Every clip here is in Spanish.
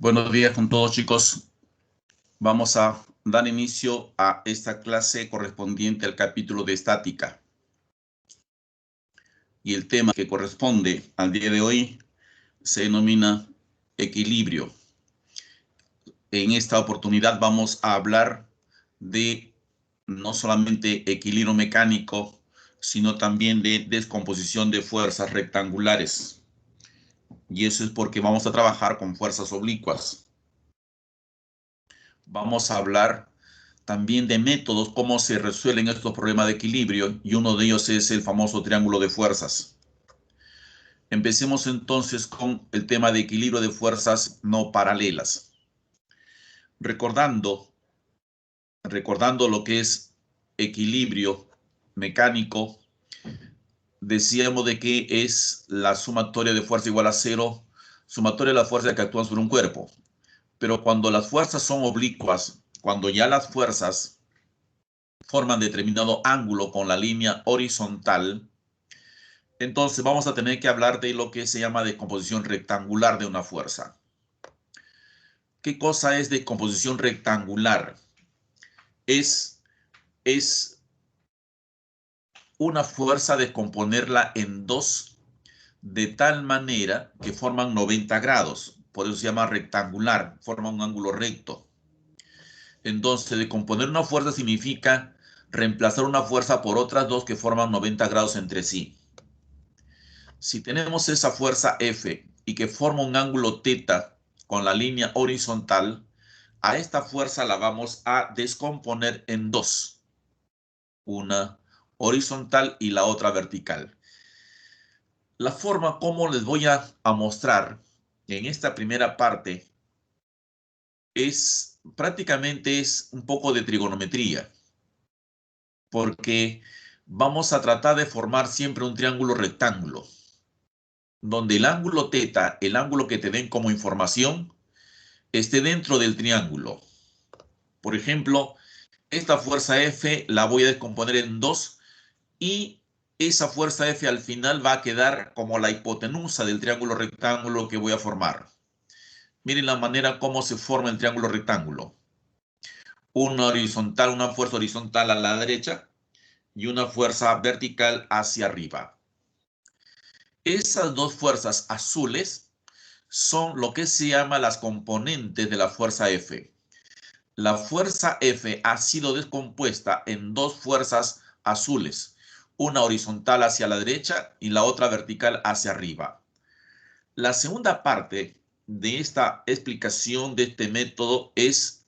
Buenos días con todos, chicos. Vamos a dar inicio a esta clase correspondiente al capítulo de estática. Y el tema que corresponde al día de hoy se denomina equilibrio. En esta oportunidad vamos a hablar de no solamente equilibrio mecánico, sino también de descomposición de fuerzas rectangulares. Y eso es porque vamos a trabajar con fuerzas oblicuas. Vamos a hablar también de métodos, cómo se resuelven estos problemas de equilibrio, y uno de ellos es el famoso triángulo de fuerzas. Empecemos entonces con el tema de equilibrio de fuerzas no paralelas. Recordando lo que es equilibrio mecánico, decíamos de que es la sumatoria de fuerza igual a cero, sumatoria de las fuerzas que actúan sobre un cuerpo. Pero cuando las fuerzas son oblicuas, cuando ya las fuerzas forman determinado ángulo con la línea horizontal, entonces vamos a tener que hablar de lo que se llama descomposición rectangular de una fuerza. ¿Qué cosa es descomposición rectangular? Es una fuerza descomponerla en dos de tal manera que forman 90 grados. Por eso se llama rectangular, forma un ángulo recto. Entonces, descomponer una fuerza significa reemplazar una fuerza por otras dos que forman 90 grados entre sí. Si tenemos esa fuerza F y que forma un ángulo θ con la línea horizontal, a esta fuerza la vamos a descomponer en dos. Una horizontal y la otra vertical. La forma como les voy a mostrar en esta primera parte prácticamente es un poco de trigonometría, porque vamos a tratar de formar siempre un triángulo rectángulo, donde el ángulo θ, el ángulo que te den como información, esté dentro del triángulo. Por ejemplo, esta fuerza F la voy a descomponer en dos y esa fuerza F al final va a quedar como la hipotenusa del triángulo rectángulo que voy a formar. Miren la manera como se forma el triángulo rectángulo. Una fuerza horizontal a la derecha y una fuerza vertical hacia arriba. Esas dos fuerzas azules son lo que se llama las componentes de la fuerza F. La fuerza F ha sido descompuesta en dos fuerzas azules, una horizontal hacia la derecha y la otra vertical hacia arriba. La segunda parte de esta explicación de este método es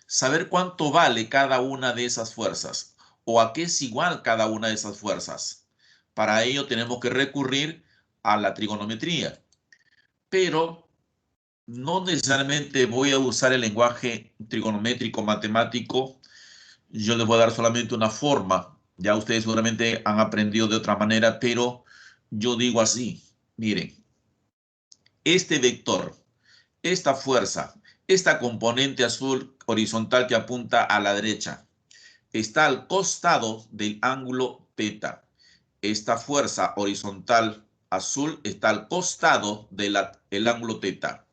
saber cuánto vale cada una de esas fuerzas o a qué es igual cada una de esas fuerzas. Para ello tenemos que recurrir a la trigonometría, pero no necesariamente voy a usar el lenguaje trigonométrico matemático. Yo les voy a dar solamente una forma. Ya ustedes seguramente han aprendido de otra manera, pero yo digo así. Miren, este vector, esta fuerza, esta componente azul horizontal que apunta a la derecha, está al costado del ángulo θ. Esta fuerza horizontal azul está al costado del ángulo θ.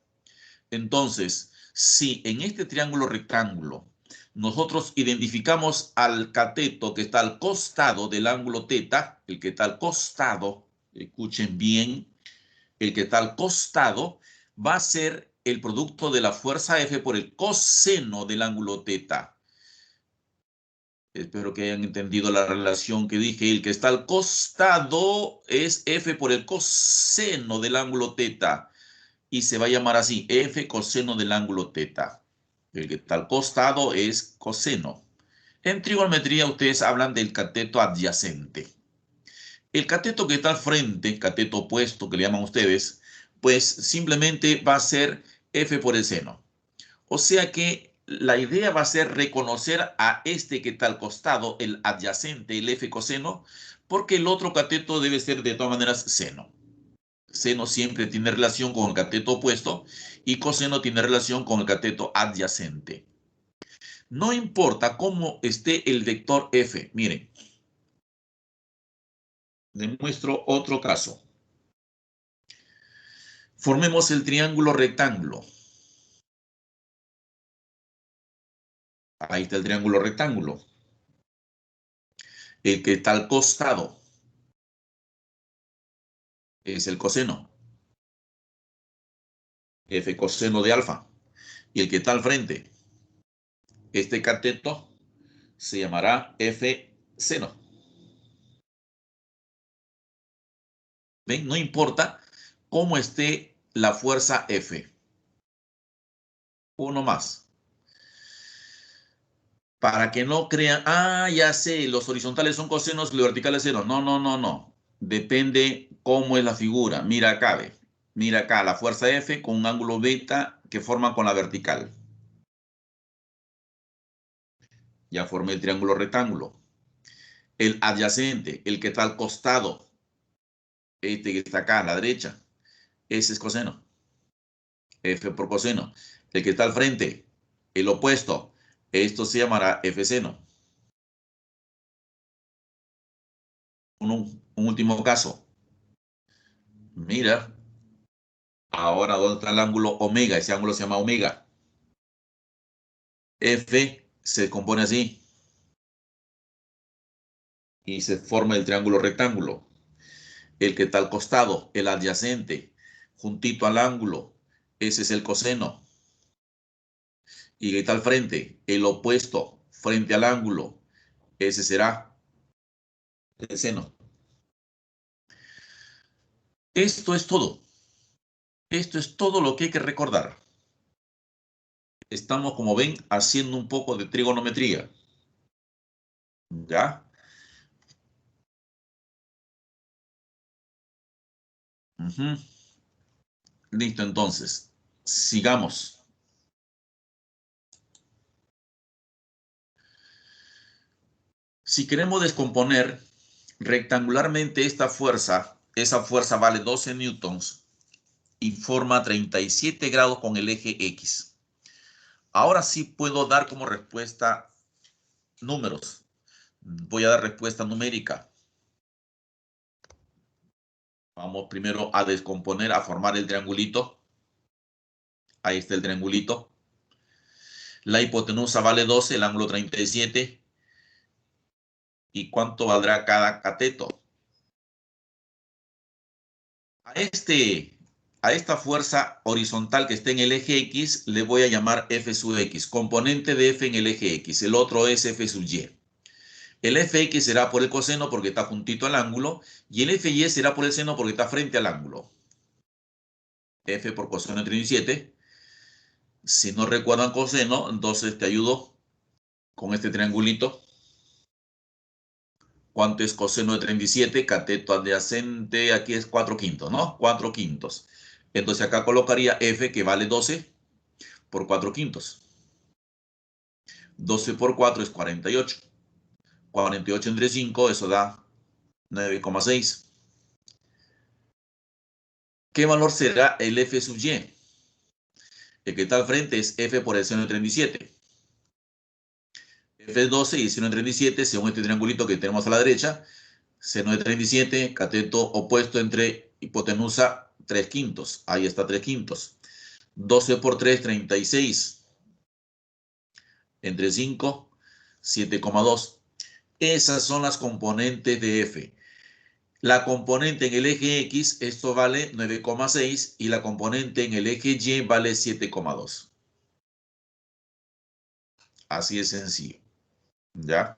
Entonces, si en este triángulo rectángulo nosotros identificamos al cateto que está al costado del ángulo θ, el que está al costado, escuchen bien, el que está al costado va a ser el producto de la fuerza F por el coseno del ángulo θ. Espero que hayan entendido la relación que dije. El que está al costado es F por el coseno del ángulo θ. Y se va a llamar así, F coseno del ángulo θ. El que está al costado es coseno. En trigonometría ustedes hablan del cateto adyacente. El cateto que está al frente, cateto opuesto que le llaman ustedes, pues simplemente va a ser F por el seno. O sea que la idea va a ser reconocer a este que está al costado, el adyacente, el F coseno, porque el otro cateto debe ser de todas maneras seno. Seno siempre tiene relación con el cateto opuesto y coseno tiene relación con el cateto adyacente. No importa cómo esté el vector F. Miren, les muestro otro caso. Formemos el triángulo rectángulo. Ahí está el triángulo rectángulo. El que está al costado es el coseno. F coseno de alfa. Y el que está al frente, este cateto, se llamará F seno. ¿Ven? No importa cómo esté la fuerza F. Uno más. Para que no crean, ya sé, los horizontales son cosenos y los verticales seno. No, no, no, no. Depende cómo es la figura. Mira acá, ve. Mira acá, la fuerza F con un ángulo beta que forma con la vertical. Ya formé el triángulo rectángulo. El adyacente, el que está al costado, este que está acá a la derecha, ese es coseno. F por coseno. El que está al frente, el opuesto, esto se llamará F seno. Un último caso. Mira, ahora ¿dónde está el ángulo omega? Ese ángulo se llama omega. F se compone así y se forma el triángulo rectángulo. El que está al costado, el adyacente, juntito al ángulo, ese es el coseno. Y el que está al frente, el opuesto, frente al ángulo, ese será el seno. Esto es todo. Esto es todo lo que hay que recordar. Estamos, como ven, haciendo un poco de trigonometría. ¿Ya? Listo, entonces. Sigamos. Si queremos descomponer rectangularmente esta fuerza, esa fuerza vale 12 newtons y forma 37 grados con el eje X. Ahora sí puedo dar como respuesta números. Voy a dar respuesta numérica. Vamos primero a descomponer, a formar el triangulito. Ahí está el triangulito. La hipotenusa vale 12, el ángulo 37. ¿Y cuánto valdrá cada cateto? A esta fuerza horizontal que está en el eje X le voy a llamar F sub X, componente de F en el eje X. El otro es F sub Y. El Fx será por el coseno porque está juntito al ángulo y el Fy será por el seno porque está frente al ángulo. F por coseno de 37. Si no recuerdan coseno, entonces te ayudo con este triangulito. ¿Cuánto es coseno de 37? Cateto adyacente, aquí es 4 quintos, ¿no? 4 quintos. Entonces acá colocaría F que vale 12 por 4 quintos. 12 por 4 es 48. 48 entre 5, eso da 9,6. ¿Qué valor será el F sub Y? El que está al frente es F por el seno de 37. F es 12 y seno de 37, según este triangulito que tenemos a la derecha, seno de 37, cateto opuesto entre hipotenusa 3 quintos. Ahí está 3 quintos. 12 por 3, 36. Entre 5, 7,2. Esas son las componentes de F. La componente en el eje X, esto vale 9,6 y la componente en el eje Y vale 7,2. Así de sencillo. ¿Ya?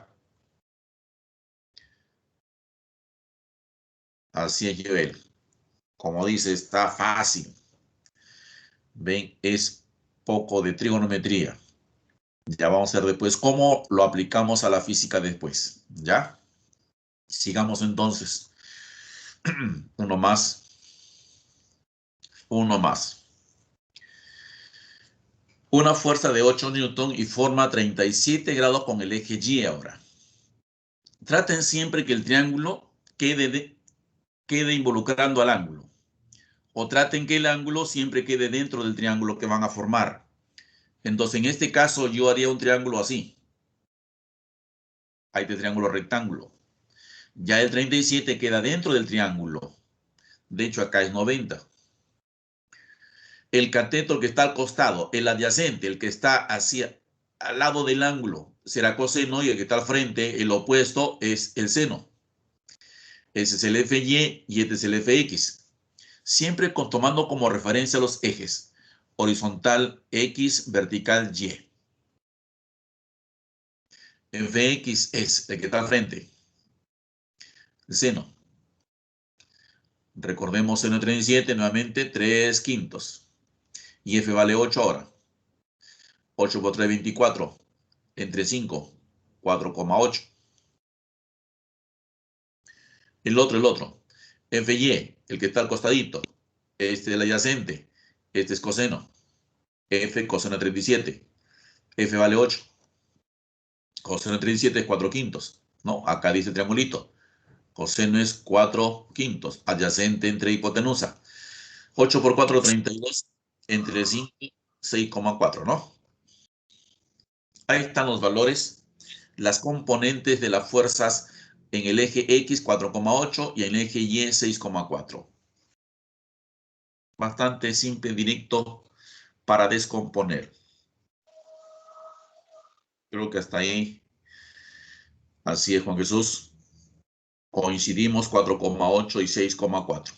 Así es, Joel. Como dice, está fácil. Ven, es poco de trigonometría. Ya vamos a ver después cómo lo aplicamos a la física después. ¿Ya? Sigamos entonces. Uno más. Uno más. Una fuerza de 8 newton y forma 37 grados con el eje Y ahora. Traten siempre que el triángulo quede involucrando al ángulo. O traten que el ángulo siempre quede dentro del triángulo que van a formar. Entonces, en este caso, yo haría un triángulo así. Hay este triángulo rectángulo. Ya el 37 queda dentro del triángulo. De hecho, acá es 90. El cateto que está al costado, el adyacente, el que está hacia al lado del ángulo será coseno y el que está al frente, el opuesto, es el seno. Ese es el FY y este es el FX. Siempre tomando como referencia los ejes. Horizontal X, vertical Y. FX es el que está al frente. El seno. Recordemos seno de 37, nuevamente 3/5. Y F vale 8 ahora. 8 por 3, 24. Entre 5, 4,8. El otro. FY, el que está al costadito. Este es el adyacente. Este es coseno. F coseno de 37. F vale 8. Coseno de 37 es 4/5. No, acá dice triangulito. Coseno es 4/5. Adyacente entre hipotenusa. 8 por 4, 32. Entre 5, 6,4, ¿no? Ahí están los valores, las componentes de las fuerzas en el eje X 4,8 y en el eje Y 6,4. Bastante simple, directo para descomponer. Creo que hasta ahí. Así es, Juan Jesús. Coincidimos 4,8 y 6,4.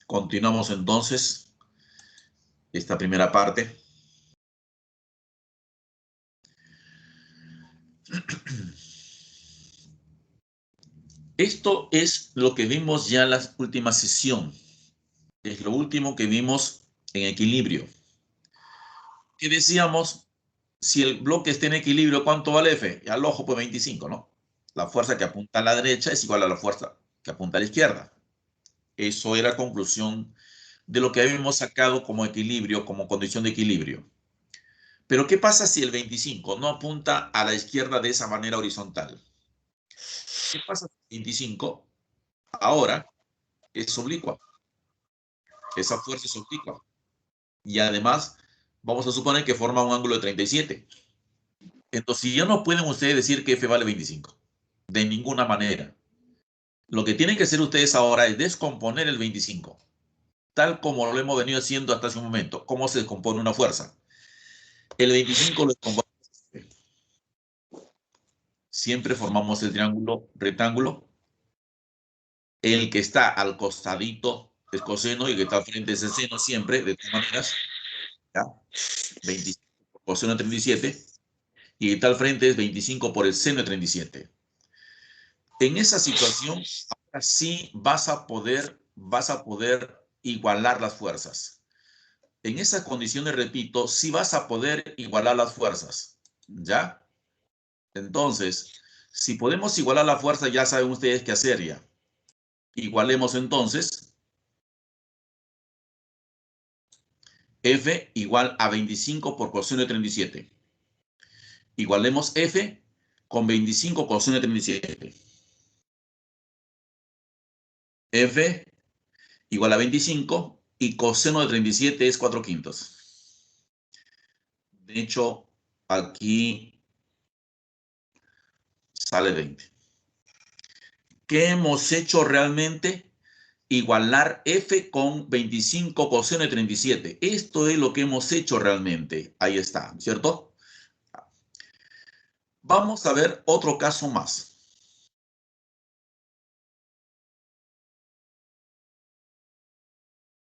Continuamos entonces esta primera parte. Esto es lo que vimos ya en la última sesión. Es lo último que vimos en equilibrio. Que decíamos, si el bloque está en equilibrio, ¿cuánto vale F? Y al ojo, pues 25, ¿no? La fuerza que apunta a la derecha es igual a la fuerza que apunta a la izquierda. Eso era conclusión de lo que habíamos sacado como equilibrio, como condición de equilibrio. Pero ¿qué pasa si el 25 no apunta a la izquierda de esa manera horizontal? ¿Qué pasa si el 25 ahora es oblicua? Esa fuerza es oblicua. Y además, vamos a suponer que forma un ángulo de 37. Entonces, ya no pueden ustedes decir que F vale 25. De ninguna manera. Lo que tienen que hacer ustedes ahora es descomponer el 25, tal como lo hemos venido haciendo hasta hace un momento. ¿Cómo se descompone una fuerza? El 25 lo descomponemos. Siempre formamos el triángulo rectángulo. El que está al costadito es coseno y el que está al frente es el seno, siempre, de todas maneras. ¿Ya? 25 por coseno de 37. Y el que está al frente es 25 por el seno de 37. En esa situación, ahora sí vas a poder igualar las fuerzas. En esas condiciones, repito, sí vas a poder igualar las fuerzas. ¿Ya? Entonces, si podemos igualar la fuerza, ya saben ustedes qué hacer ya. Igualemos entonces F igual a 25 por coseno de 37. Igualemos F con 25 coseno de 37. F igual a 25 y coseno de 37 es 4/5. De hecho, aquí sale 20. ¿Qué hemos hecho realmente? Igualar F con 25 coseno de 37. Esto es lo que hemos hecho realmente. Ahí está, ¿cierto? Vamos a ver otro caso más.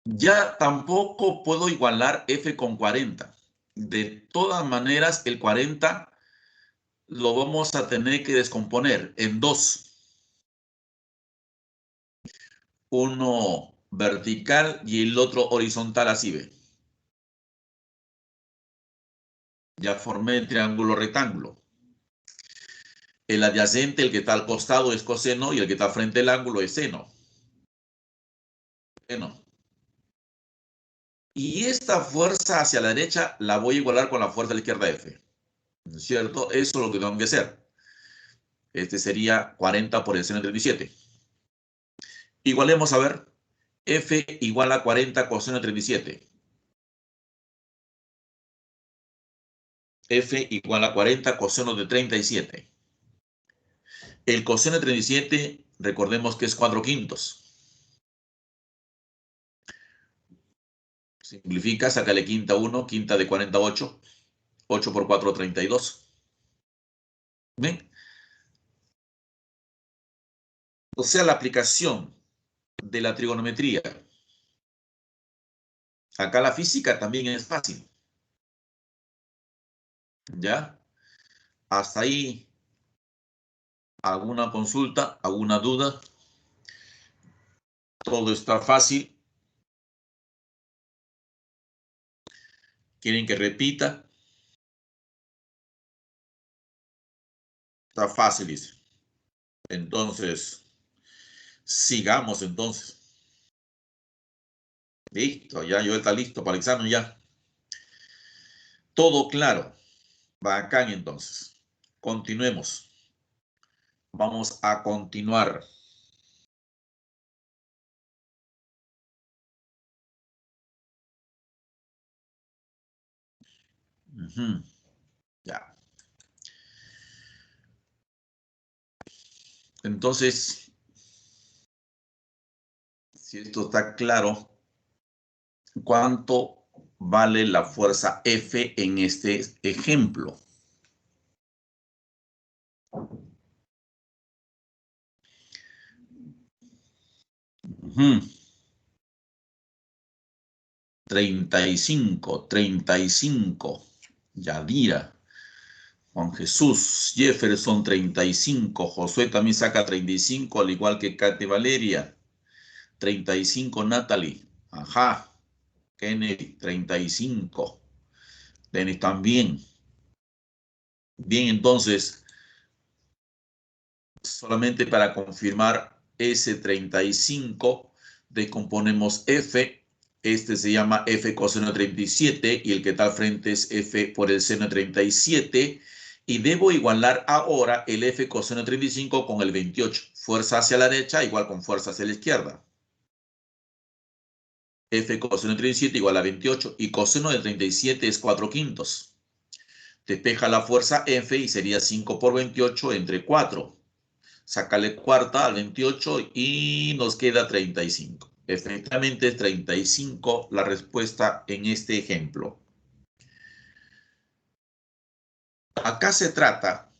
Ya tampoco puedo igualar F con 40. De todas maneras, el 40 lo vamos a tener que descomponer en dos. Uno vertical y el otro horizontal, así ve. Ya formé el triángulo rectángulo. El adyacente, el que está al costado, es coseno y el que está frente al ángulo es seno. Seno. Y esta fuerza hacia la derecha la voy a igualar con la fuerza a la izquierda F. ¿Cierto? Eso es lo que tengo que hacer. Este sería 40 por el seno de 37. Igualemos a ver. F igual a 40 coseno de 37. F igual a 40 coseno de 37. El coseno de 37, recordemos que es 4/5. Simplifica, sácale quinta 1, quinta de 48. 8 por 4, 32. ¿Ven? O sea, la aplicación de la trigonometría. Acá la física también es fácil. ¿Ya? Hasta ahí, ¿alguna consulta? ¿Alguna duda? Todo está fácil. ¿Quieren que repita? Está fácil, dice. Entonces, sigamos entonces. Listo, ya yo está listo para el examen ya. Todo claro. Bacán entonces. Continuemos. Vamos a continuar. Ya. Entonces, si esto está claro, ¿cuánto vale la fuerza F en este ejemplo? Uh-huh. 35. Yadira. Juan Jesús, Jefferson 35, Josué también saca 35, al igual que Kate Valeria. 35 Natalie, ajá. Kennedy 35. Denis también. Bien, entonces, solamente para confirmar ese 35, descomponemos F. Este se llama F coseno de 37 y el que está al frente es F por el seno de 37. Y debo igualar ahora el F coseno de 35 con el 28. Fuerza hacia la derecha igual con fuerza hacia la izquierda. F coseno de 37 igual a 28 y coseno de 37 es 4/5. Despeja la fuerza F y sería 5 por 28 entre 4. Sácale cuarta al 28 y nos queda 35. Efectivamente es 35 la respuesta en este ejemplo. Acá se trata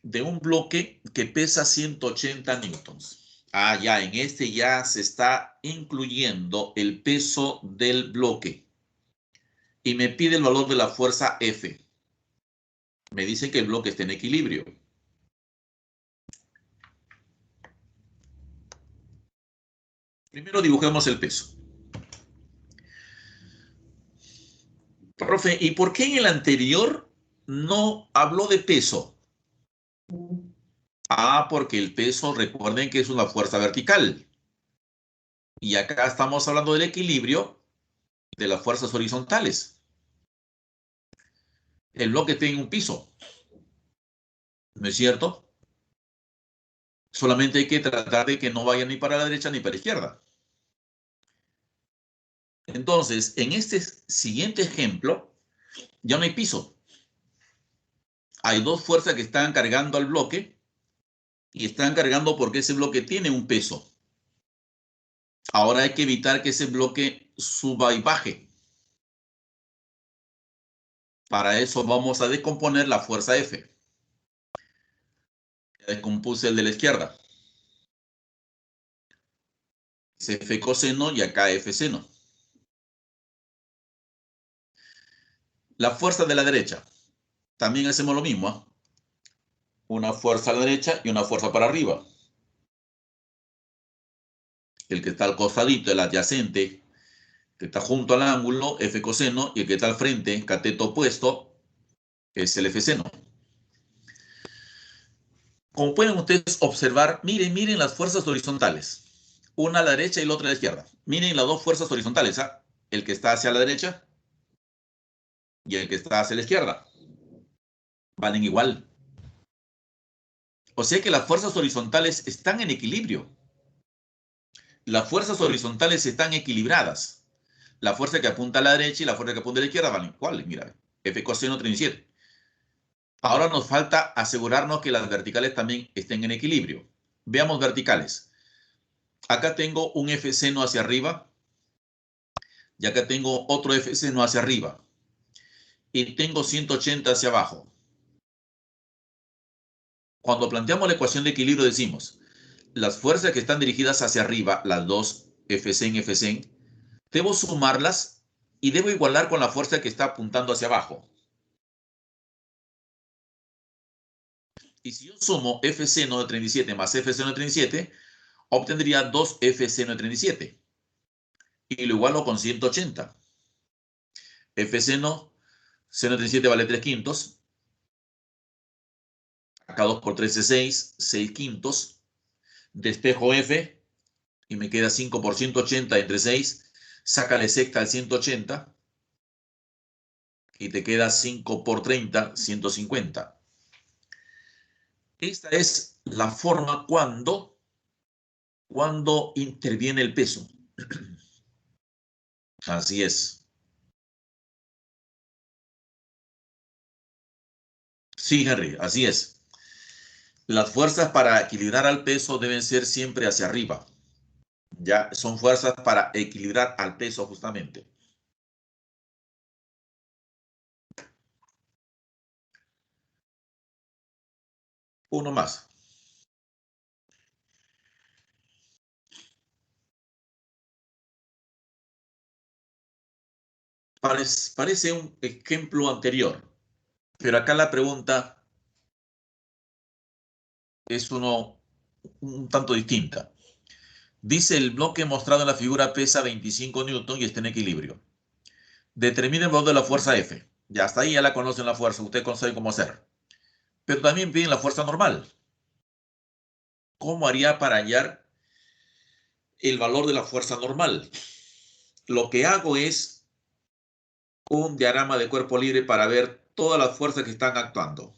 de un bloque que pesa 180 newtons. Ya, en este ya se está incluyendo el peso del bloque. Y me pide el valor de la fuerza F. Me dice que el bloque está en equilibrio. Primero dibujemos el peso. Profe, ¿y por qué en el anterior no habló de peso? Porque el peso, recuerden que es una fuerza vertical. Y acá estamos hablando del equilibrio de las fuerzas horizontales. El bloque tiene un piso, ¿no es cierto? Solamente hay que tratar de que no vaya ni para la derecha ni para la izquierda. Entonces, en este siguiente ejemplo, ya no hay piso. Hay dos fuerzas que están cargando al bloque y están cargando porque ese bloque tiene un peso. Ahora hay que evitar que ese bloque suba y baje. Para eso vamos a descomponer la fuerza F. Ya descompuse el de la izquierda. Es F coseno y acá F seno. La fuerza de la derecha. También hacemos lo mismo. Una fuerza a la derecha y una fuerza para arriba. El que está al costadito, el adyacente, que está junto al ángulo, F coseno, y el que está al frente, cateto opuesto, es el F seno. Como pueden ustedes observar, miren las fuerzas horizontales. Una a la derecha y la otra a la izquierda. Miren las dos fuerzas horizontales. El que está hacia la derecha y el que está hacia la izquierda. Valen igual. O sea que las fuerzas horizontales están en equilibrio. Las fuerzas horizontales están equilibradas. La fuerza que apunta a la derecha y la fuerza que apunta a la izquierda valen iguales. Mira, F coseno 37. Ahora nos falta asegurarnos que las verticales también estén en equilibrio. Veamos verticales. Acá tengo un F seno hacia arriba Y acá tengo otro F seno hacia arriba. Y tengo 180 hacia abajo. Cuando planteamos la ecuación de equilibrio decimos, las fuerzas que están dirigidas hacia arriba, las dos Fc, debo sumarlas y debo igualar con la fuerza que está apuntando hacia abajo. Y si yo sumo F seno de 37 más F seno de 37, obtendría 2 F seno de 37. Y lo igualo con 180. F seno de 37 vale 3 quintos. Acá 2 por 3 es 6, 6 quintos. Despejo F y me queda 5 por 180 entre 6. Sácale secta al 180 y te queda 5 por 30, 150. Esta es la forma cuando interviene el peso. Así es. Sí, Henry, así es. Las fuerzas para equilibrar al peso deben ser siempre hacia arriba. Ya son fuerzas para equilibrar al peso justamente. Uno más. Parece un ejemplo anterior, pero acá la pregunta es un tanto distinta. Dice, el bloque mostrado en la figura pesa 25 newton y está en equilibrio. Determine el valor de la fuerza F. Ya hasta ahí ya la conocen la fuerza, usted sabe cómo hacer. Pero también piden la fuerza normal. ¿Cómo haría para hallar el valor de la fuerza normal? Lo que hago es un diagrama de cuerpo libre para ver todas las fuerzas que están actuando.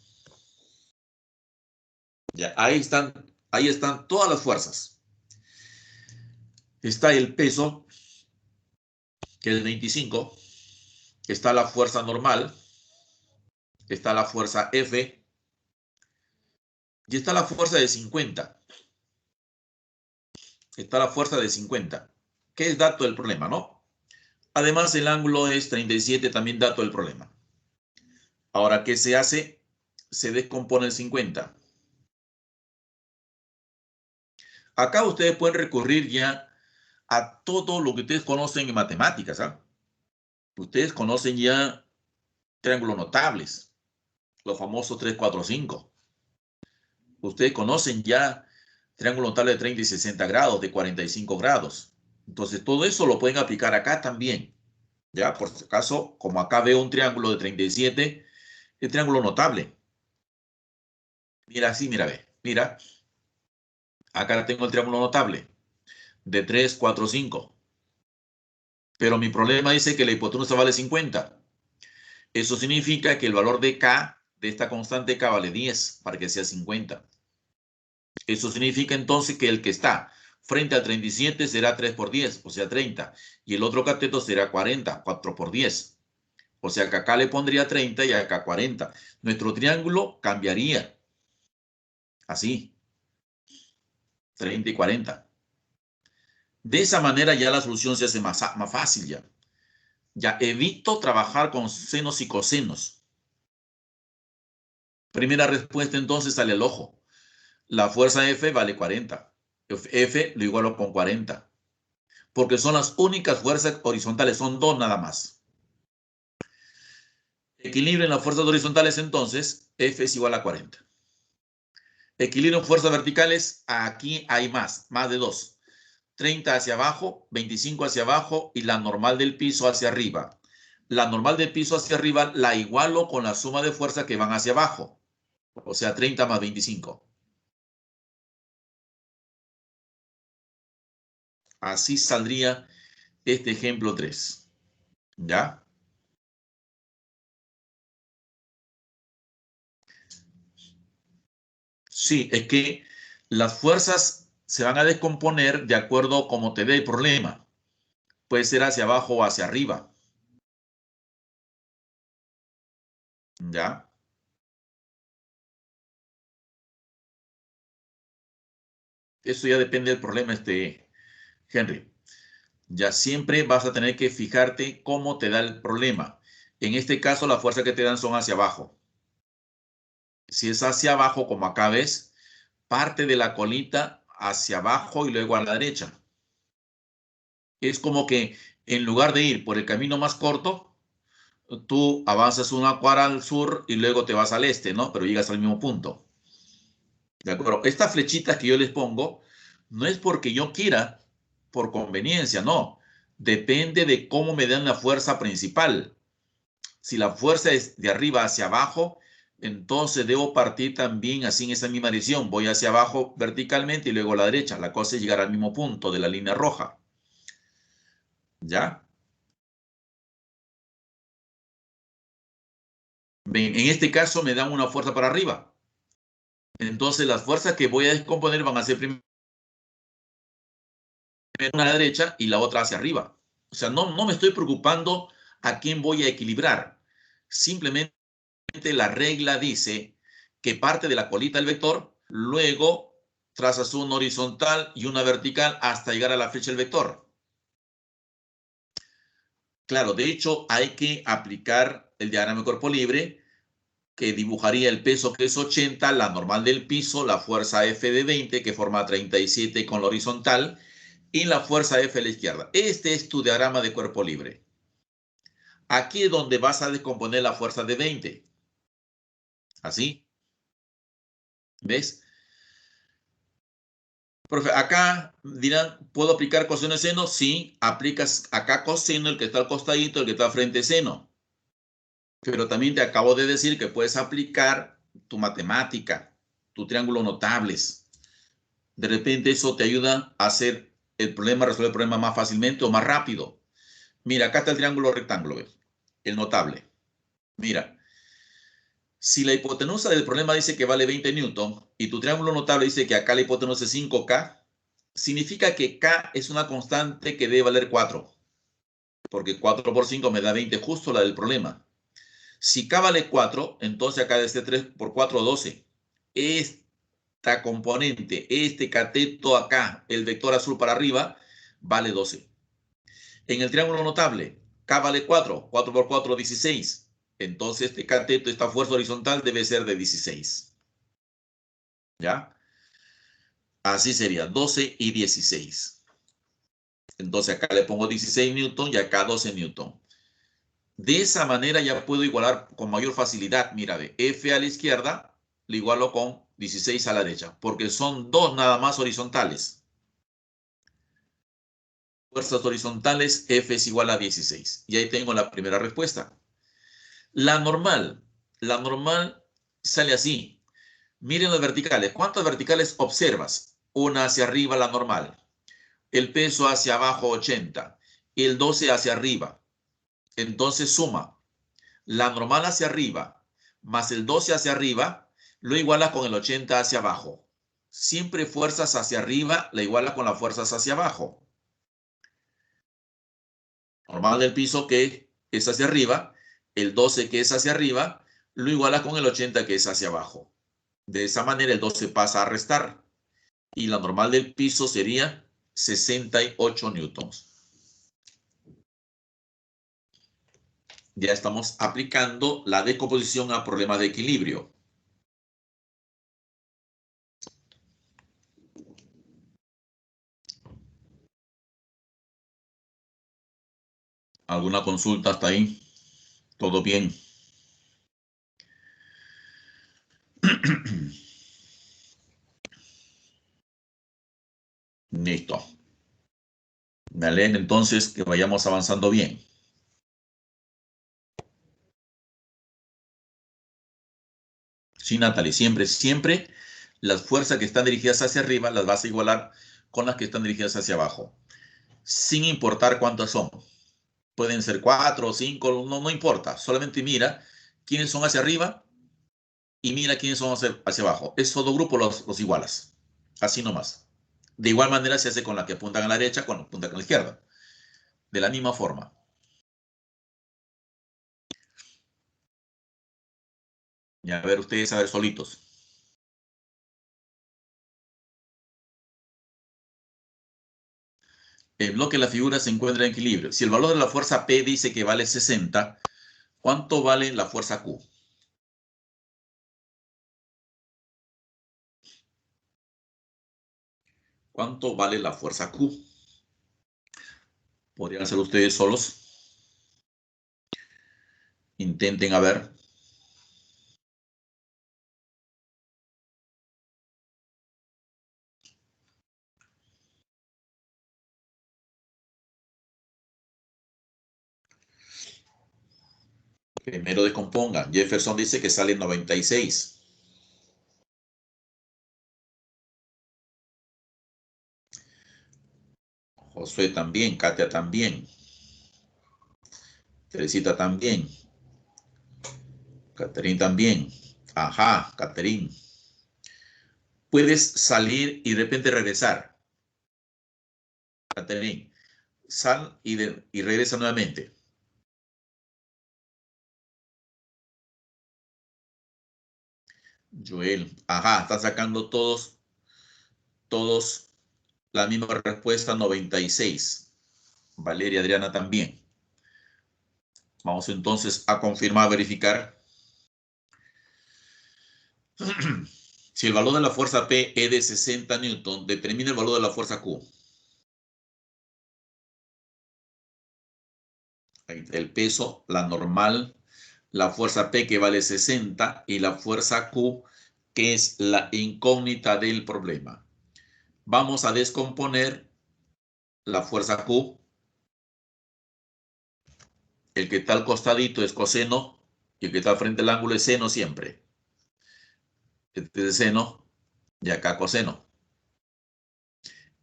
Ya, ahí están todas las fuerzas. Está el peso, que es 25. Está la fuerza normal. Está la fuerza F. Y está la fuerza de 50. Está la fuerza de 50. Que es dato del problema, ¿no? Además, el ángulo es 37, también dato del problema. Ahora, ¿qué se hace? Se descompone el 50. Acá ustedes pueden recurrir ya a todo lo que ustedes conocen en matemáticas, ¿ah? Ustedes conocen ya triángulos notables, los famosos 3, 4, 5. Ustedes conocen ya triángulo notable de 30 y 60 grados, de 45 grados. Entonces, todo eso lo pueden aplicar acá también. Ya, por si acaso, como acá veo un triángulo de 37, el triángulo notable. Mira así, mira, ve. Mira, acá tengo el triángulo notable de 3, 4, 5. Pero mi problema dice que la hipotenusa vale 50. Eso significa que el valor de K, de esta constante K, vale 10 para que sea 50. Eso significa entonces que el que está frente al 37 será 3 por 10, o sea 30. Y el otro cateto será 40, 4 por 10. O sea que acá le pondría 30 y acá 40. Nuestro triángulo cambiaría. Así, 30 y 40. De esa manera ya la solución se hace más fácil ya. Ya evito trabajar con senos y cosenos. Primera respuesta entonces sale al ojo. La fuerza F vale 40. F lo igualo con 40. Porque son las únicas fuerzas horizontales, son dos nada más. Equilibrio en las fuerzas horizontales entonces, F es igual a 40. Equilibrio en fuerzas verticales, aquí hay más de 2. 30 hacia abajo, 25 hacia abajo y la normal del piso hacia arriba. La normal del piso hacia arriba la igualo con la suma de fuerzas que van hacia abajo. O sea, 30 más 25. Así saldría este ejemplo 3. ¿Ya? Sí, es que las fuerzas se van a descomponer de acuerdo a cómo te dé el problema. Puede ser hacia abajo o hacia arriba. ¿Ya? Eso ya depende del problema, Henry. Ya siempre vas a tener que fijarte cómo te da el problema. En este caso, la fuerza que te dan son hacia abajo. Si es hacia abajo, como acá ves, parte de la colita hacia abajo y luego a la derecha. Es como que en lugar de ir por el camino más corto, tú avanzas una cuadra al sur y luego te vas al este, ¿no? Pero llegas al mismo punto. ¿De acuerdo? Estas flechitas que yo les pongo no es porque yo quiera, por conveniencia, no. Depende de cómo me dan la fuerza principal. Si la fuerza es de arriba hacia abajo, entonces debo partir también así en esa misma dirección. Voy hacia abajo verticalmente y luego a la derecha. La cosa es llegar al mismo punto de la línea roja. ¿Ya? Ven, en este caso me dan una fuerza para arriba. Entonces las fuerzas que voy a descomponer van a ser primero una a la derecha y la otra hacia arriba. O sea, no me estoy preocupando a quién voy a equilibrar. Simplemente la regla dice que parte de la colita del vector, luego trazas una horizontal y una vertical hasta llegar a la flecha del vector. Claro, de hecho hay que aplicar el diagrama de cuerpo libre que dibujaría el peso que es 80, la normal del piso, la fuerza F de 20 que forma 37 con la horizontal y la fuerza F a la izquierda. Este es tu diagrama de cuerpo libre. Aquí es donde vas a descomponer la fuerza de 20. Así, ¿ves? Profe, acá dirán, ¿puedo aplicar coseno y seno? Sí, aplicas acá coseno, el que está al costadito, el que está frente seno. Pero también te acabo de decir que puedes aplicar tu matemática, tu triángulo notables. De repente eso te ayuda a hacer el problema, resolver el problema más fácilmente o más rápido. Mira, acá está el triángulo rectángulo, ¿ves? El notable. Mira, si la hipotenusa del problema dice que vale 20 newton y tu triángulo notable dice que acá la hipotenusa es 5K, significa que K es una constante que debe valer 4, porque 4 por 5 me da 20, justo la del problema. Si K vale 4, entonces acá debe ser 3 por 4, 12. Esta componente, este cateto acá, el vector azul para arriba, vale 12. En el triángulo notable, K vale 4, 4 por 4, 16. Entonces este cateto, esta fuerza horizontal debe ser de 16. ¿Ya? Así sería, 12 y 16. Entonces acá le pongo 16 newton y acá 12 newton. De esa manera ya puedo igualar con mayor facilidad. Mira, de F a la izquierda lo igualo con 16 a la derecha, porque son dos nada más horizontales. Fuerzas horizontales, F es igual a 16. Y ahí tengo la primera respuesta. La normal sale así. Miren las verticales. ¿Cuántas verticales observas? Una hacia arriba, la normal. El peso hacia abajo, 80. Y el 12 hacia arriba. Entonces suma la normal hacia arriba más el 12 hacia arriba, lo iguala con el 80 hacia abajo. Siempre fuerzas hacia arriba la iguala con las fuerzas hacia abajo. Normal del piso que es hacia arriba, el 12 que es hacia arriba, lo iguala con el 80 que es hacia abajo. De esa manera el 12 pasa a restar y la normal del piso sería 68 newtons. Ya estamos aplicando la decomposición a problemas de equilibrio. ¿Alguna consulta hasta ahí? ¿Todo bien? Listo. Me alegra entonces que vayamos avanzando bien. Sí, Natalie, siempre las fuerzas que están dirigidas hacia arriba las vas a igualar con las que están dirigidas hacia abajo, sin importar cuántas son. Pueden ser 4 o 5, no importa. Solamente mira quiénes son hacia arriba y mira quiénes son hacia abajo. Esos dos grupos los igualas. Así nomás. De igual manera se hace con la que apuntan a la derecha, con la que apuntan a la izquierda. De la misma forma. Y a ver, ustedes a ver solitos. el bloque de la figura se encuentra en equilibrio. Si el valor de la fuerza P dice que vale 60, ¿cuánto vale la fuerza Q? ¿Cuánto vale la fuerza Q? ¿Podrían hacer ustedes solos? Intenten a ver. Primero descompongan. Jefferson dice que sale 96. Josué también, Katia también. Teresita también. Caterín también. Ajá, Caterín. Puedes salir y de repente regresar. Caterín, sal y regresa nuevamente. Joel, ajá, están sacando todos la misma respuesta, 96. Valeria, Adriana también. Vamos entonces a confirmar, verificar. Si el valor de la fuerza P es de 60 newton, determina el valor de la fuerza Q. El peso, la normal, la fuerza P que vale 60 y la fuerza Q que es la incógnita del problema. Vamos a descomponer la fuerza Q. El que está al costadito es coseno y el que está al frente del ángulo es seno siempre. Este es seno y acá coseno.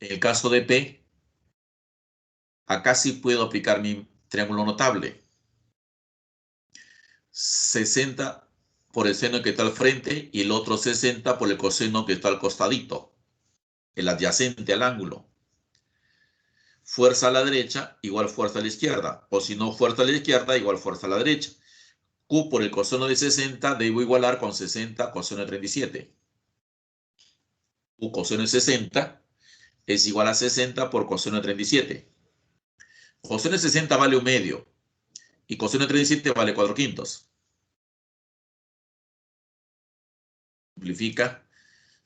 En el caso de P, acá sí puedo aplicar mi triángulo notable. 60 por el seno que está al frente y el otro 60 por el coseno que está al costadito, el adyacente al ángulo. Fuerza a la derecha igual fuerza a la izquierda, o si no, fuerza a la izquierda igual fuerza a la derecha. Q por el coseno de 60 debo igualar con 60 coseno de 37. Q coseno de 60 es igual a 60 por coseno de 37. Coseno de 60 vale 1/2 y coseno de 37 vale 4/5. Simplifica,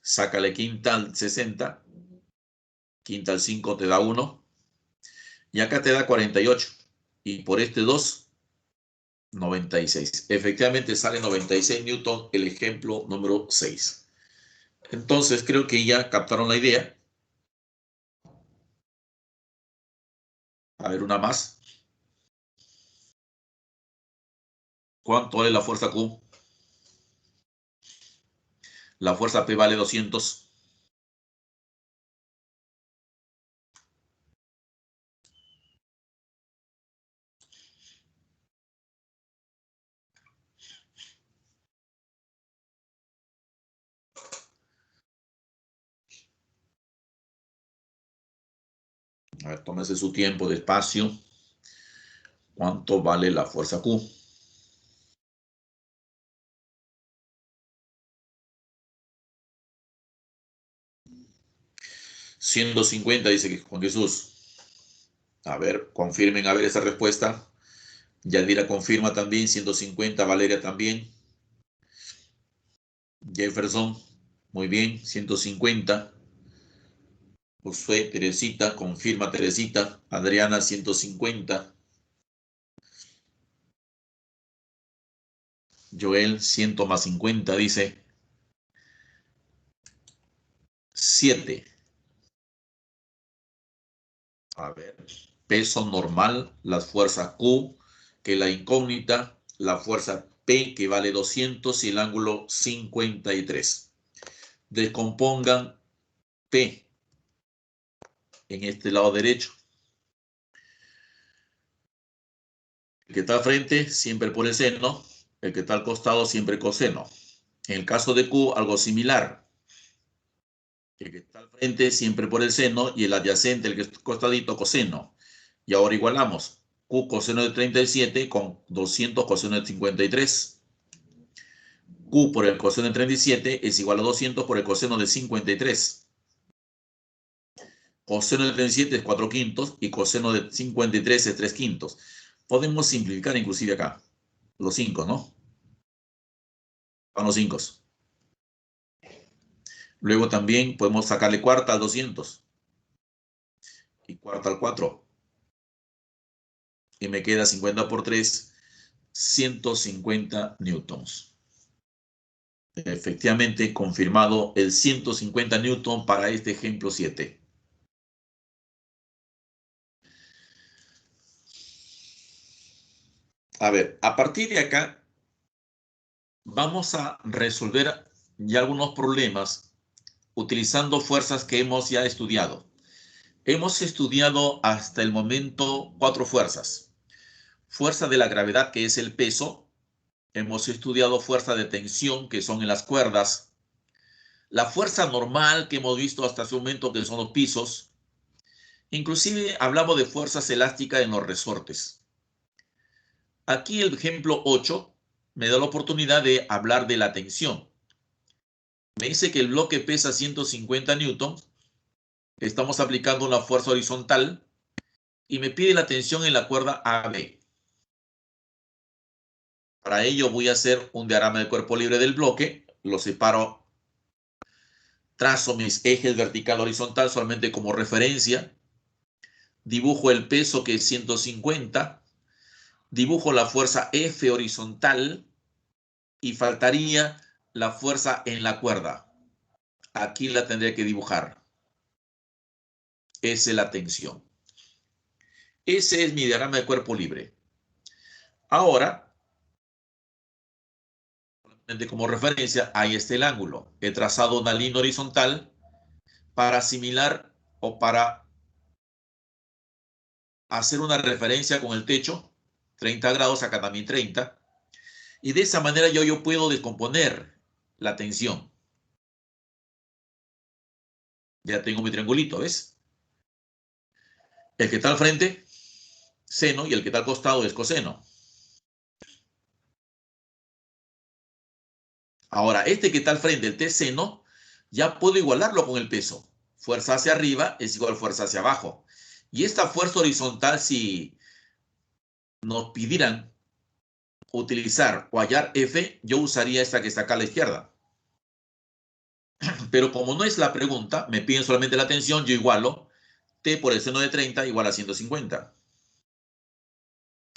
sácale quinta al 60, quinta al 5 te da 1 y acá te da 48 y por este 2, 96. Efectivamente sale 96 newton el ejemplo número 6. Entonces creo que ya captaron la idea. A ver, una más. ¿Cuánto vale la fuerza Q? La fuerza P vale 200. A ver, tómese su tiempo despacio. ¿Cuánto vale la fuerza Q? $150, dice que Juan Jesús. A ver, confirmen a ver esa respuesta. Yadira confirma también, 150, Valeria también. Jefferson, muy bien, 150. Josué, Teresita, confirma Teresita. Adriana, 150. Joel, 100 más 50, dice. 7. A ver, peso normal, las fuerzas Q, que la incógnita, la fuerza P, que vale 200 y el ángulo 53. Descompongan P en este lado derecho. El que está al frente siempre por el seno, el que está al costado siempre coseno. En el caso de Q, algo similar. El que está al frente siempre por el seno y el adyacente, el que está costadito, coseno. Y ahora igualamos. Q coseno de 37 con 200 coseno de 53. Q por el coseno de 37 es igual a 200 por el coseno de 53. Coseno de 37 es 4/5 y coseno de 53 es 3/5. Podemos simplificar inclusive acá. Los 5, ¿no? Van los 5. Luego también podemos sacarle cuarta al 200. Y cuarta al 4. Y me queda 50 por 3, 150 newtons. Efectivamente, confirmado el 150 newton para este ejemplo 7. A ver, a partir de acá, vamos a resolver ya algunos problemas utilizando fuerzas que hemos ya estudiado. Hemos estudiado hasta el momento 4 fuerzas. Fuerza de la gravedad, que es el peso. Hemos estudiado fuerza de tensión, que son en las cuerdas. La fuerza normal que hemos visto hasta ese momento, que son los pisos. Inclusive hablamos de fuerzas elásticas en los resortes. Aquí el ejemplo 8 me da la oportunidad de hablar de la tensión. Me dice que el bloque pesa 150 newtons. Estamos aplicando una fuerza horizontal y me pide la tensión en la cuerda AB. Para ello voy a hacer un diagrama de cuerpo libre del bloque. Lo separo, trazo mis ejes vertical horizontal solamente como referencia. Dibujo el peso, que es 150. Dibujo la fuerza F horizontal y faltaría la fuerza en la cuerda. Aquí la tendría que dibujar. Esa es la tensión. Ese es mi diagrama de cuerpo libre. Ahora, como referencia, ahí está el ángulo. He trazado una línea horizontal para asimilar o para hacer una referencia con el techo. 30 grados, acá también 30. Y de esa manera yo puedo descomponer la tensión. Ya tengo mi triangulito, ¿ves? El que está al frente, seno, y el que está al costado es coseno. Ahora, este que está al frente, el T seno, ya puedo igualarlo con el peso. Fuerza hacia arriba es igual a fuerza hacia abajo. Y esta fuerza horizontal, si nos pidieran utilizar o hallar F, yo usaría esta que está acá a la izquierda. Pero como no es la pregunta, me piden solamente la tensión, yo igualo T por el seno de 30 igual a 150.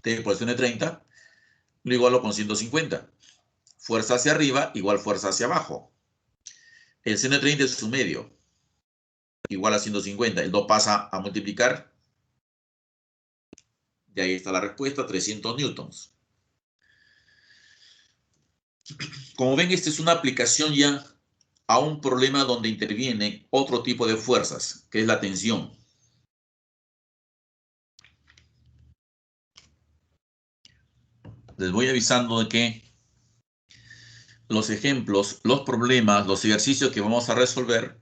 T por el seno de 30 lo igualo con 150. Fuerza hacia arriba igual fuerza hacia abajo. El seno de 30 es su medio, igual a 150. El 2 pasa a multiplicar. Y ahí está la respuesta, 300 newtons. Como ven, esta es una aplicación ya a un problema donde interviene otro tipo de fuerzas, que es la tensión. Les voy avisando de que los ejemplos, los problemas, los ejercicios que vamos a resolver,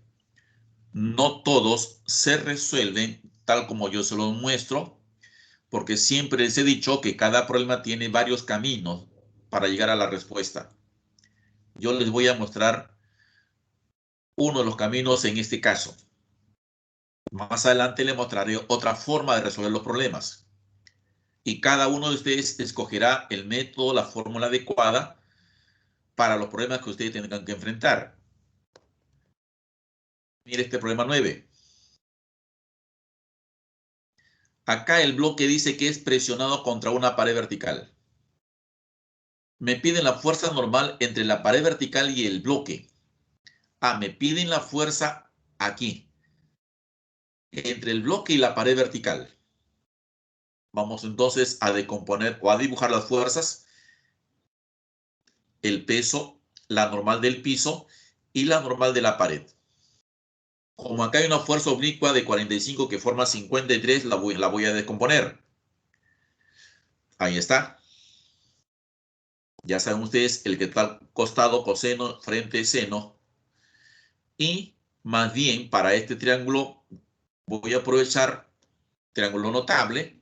no todos se resuelven tal como yo se los muestro, porque siempre les he dicho que cada problema tiene varios caminos para llegar a la respuesta. Yo les voy a mostrar uno de los caminos en este caso. Más adelante les mostraré otra forma de resolver los problemas. Y cada uno de ustedes escogerá el método, la fórmula adecuada para los problemas que ustedes tengan que enfrentar. Mire este problema 9. Acá el bloque dice que es presionado contra una pared vertical. Me piden la fuerza normal entre la pared vertical y el bloque. Me piden la fuerza aquí, entre el bloque y la pared vertical. Vamos entonces a decomponer o a dibujar las fuerzas, el peso, la normal del piso y la normal de la pared. Como acá hay una fuerza oblicua de 45 que forma 53, la voy a descomponer. Ahí está. Ya saben ustedes, el que está al costado, coseno, frente, seno. Y más bien, para este triángulo, voy a aprovechar triángulo notable.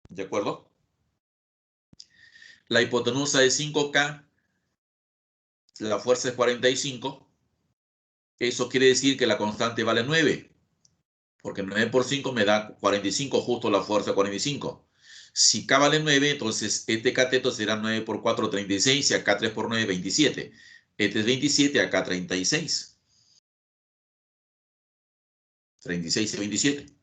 ¿De acuerdo? La hipotenusa es 5K. La fuerza es 45. Eso quiere decir que la constante vale 9. Porque 9 por 5 me da 45, justo la fuerza 45. Si K vale 9, entonces este cateto será 9 por 4, 36, y acá 3 por 9, 27. Este es 27, acá 36. 36 y 27.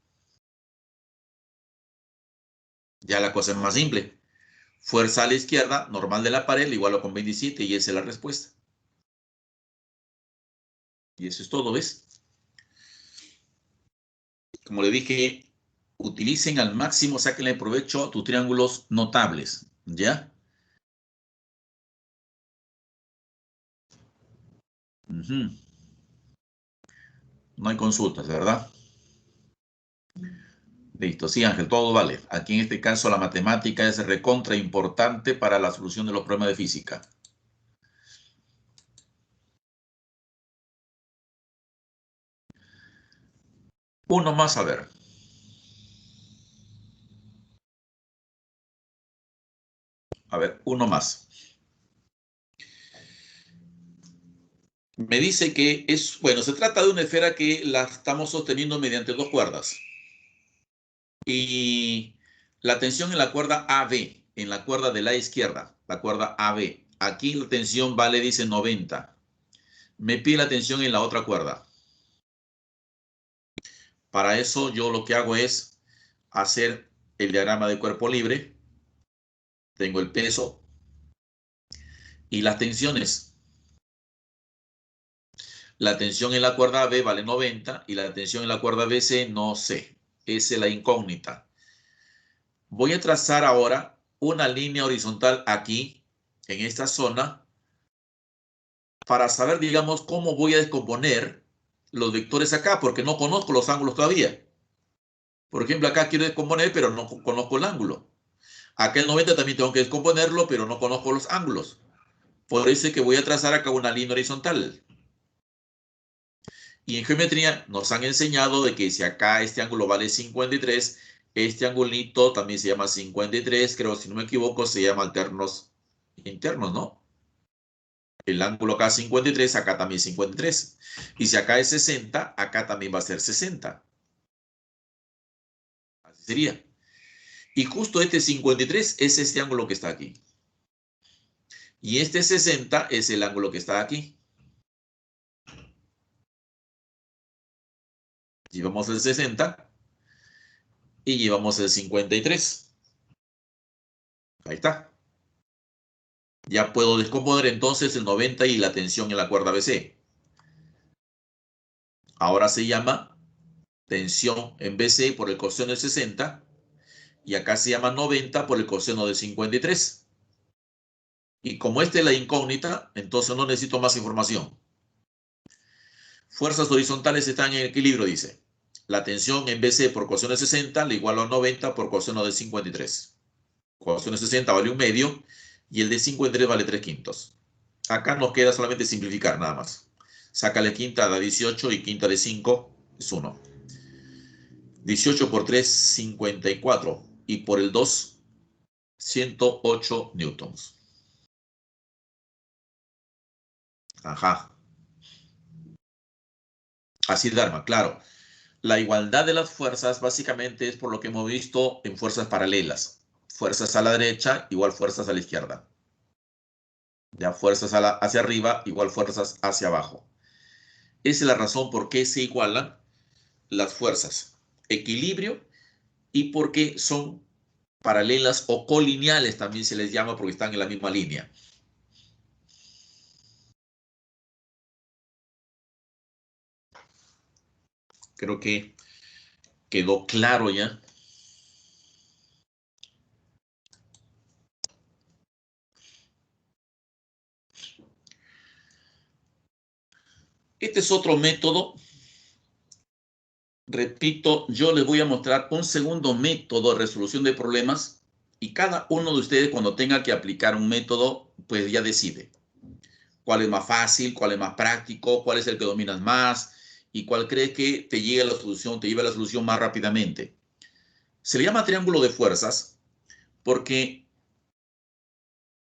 Ya la cosa es más simple. Fuerza a la izquierda, normal de la pared, le igualo con 27 y esa es la respuesta. Y eso es todo, ¿ves? Como le dije, utilicen al máximo, sáquenle provecho a tus triángulos notables, ¿ya? No hay consultas, ¿verdad? Listo, sí, Ángel, todo vale. Aquí en este caso la matemática es recontra importante para la solución de los problemas de física. Uno más, a ver. A ver, uno más. Me dice que es, bueno, se trata de una esfera que la estamos sosteniendo mediante dos cuerdas. Y la tensión en la cuerda AB, en la cuerda de la izquierda, la cuerda AB. Aquí la tensión vale, dice 90. Me pide la tensión en la otra cuerda. Para eso yo lo que hago es hacer el diagrama de cuerpo libre. Tengo el peso y las tensiones. La tensión en la cuerda B vale 90 y la tensión en la cuerda BC no sé. Esa es la incógnita. Voy a trazar ahora una línea horizontal aquí, en esta zona, para saber, digamos, cómo voy a descomponer los vectores acá, porque no conozco los ángulos todavía. Por ejemplo, acá quiero descomponer, pero no conozco el ángulo. Acá el 90 también tengo que descomponerlo, pero no conozco los ángulos. Por eso es que voy a trazar acá una línea horizontal. Y en geometría nos han enseñado de que si acá este ángulo vale 53, este angulito también se llama 53, creo, si no me equivoco, se llama alternos internos, ¿no? El ángulo acá 53, acá también 53. Y si acá es 60, acá también va a ser 60. Así sería. Y justo este 53 es este ángulo que está aquí. Y este 60 es el ángulo que está aquí. Llevamos el 60 y llevamos el 53. Ahí está. Ya puedo descomponer entonces el 90 y la tensión en la cuerda BC. Ahora se llama tensión en BC por el coseno de 60 y acá se llama 90 por el coseno de 53. Y como esta es la incógnita, entonces no necesito más información. Fuerzas horizontales están en equilibrio, dice. La tensión en BC por coseno de 60 le igualo a 90 por coseno de 53. Coseno de 60 vale 1/2 y el de 53 vale 3/5. Acá nos queda solamente simplificar nada más. Sácale quinta, da 18 y quinta de 5 es 1. 18 por 3, 54. Y por el 2, 108 newtons. Ajá. Así, Dharma, claro. La igualdad de las fuerzas básicamente es por lo que hemos visto en fuerzas paralelas. Fuerzas a la derecha igual fuerzas a la izquierda. Ya fuerzas hacia arriba igual fuerzas hacia abajo. Esa es la razón por qué se igualan las fuerzas. Equilibrio y porque son paralelas o colineales también se les llama porque están en la misma línea. Creo que quedó claro ya. Este es otro método. Repito, yo les voy a mostrar un segundo método de resolución de problemas y cada uno de ustedes cuando tenga que aplicar un método, pues ya decide cuál es más fácil, cuál es más práctico, cuál es el que dominas más y cuál cree que te lleva a la solución más rápidamente. Se le llama triángulo de fuerzas porque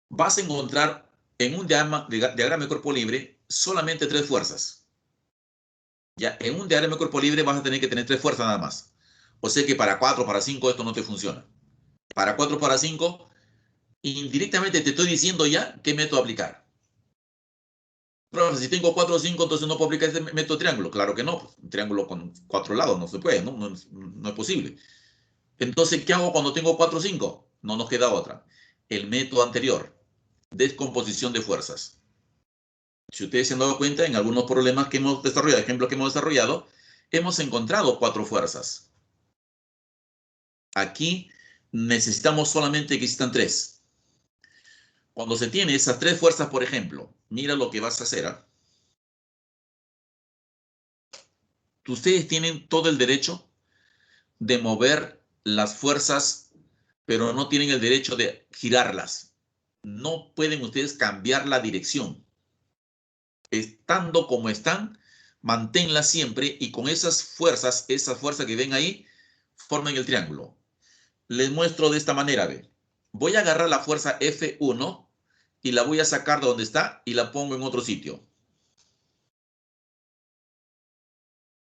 vas a encontrar en un diagrama de cuerpo libre solamente tres fuerzas. Ya, en un diagrama de cuerpo libre vas a tener que tener 3 fuerzas nada más. O sea que para 4, para 5 esto no te funciona. Para 4, para 5, indirectamente te estoy diciendo ya qué método aplicar. Pero si tengo 4 o 5, entonces no puedo aplicar este método triángulo. Claro que no. Pues, un triángulo con 4 lados no se puede, ¿no? No es posible. Entonces, ¿qué hago cuando tengo 4 o 5? No nos queda otra. El método anterior, descomposición de fuerzas. Si ustedes se han dado cuenta, en algunos problemas que hemos desarrollado, ejemplos que hemos desarrollado, hemos encontrado 4 fuerzas. Aquí necesitamos solamente que existan 3. Cuando se tiene esas 3 fuerzas, por ejemplo, mira lo que vas a hacer. ¿Ah? Ustedes tienen todo el derecho de mover las fuerzas, pero no tienen el derecho de girarlas. No pueden ustedes cambiar la dirección. Estando como están, manténlas siempre y con esas fuerzas que ven ahí, forman el triángulo. Les muestro de esta manera, ¿ve? Voy a agarrar la fuerza F1 y la voy a sacar de donde está y la pongo en otro sitio.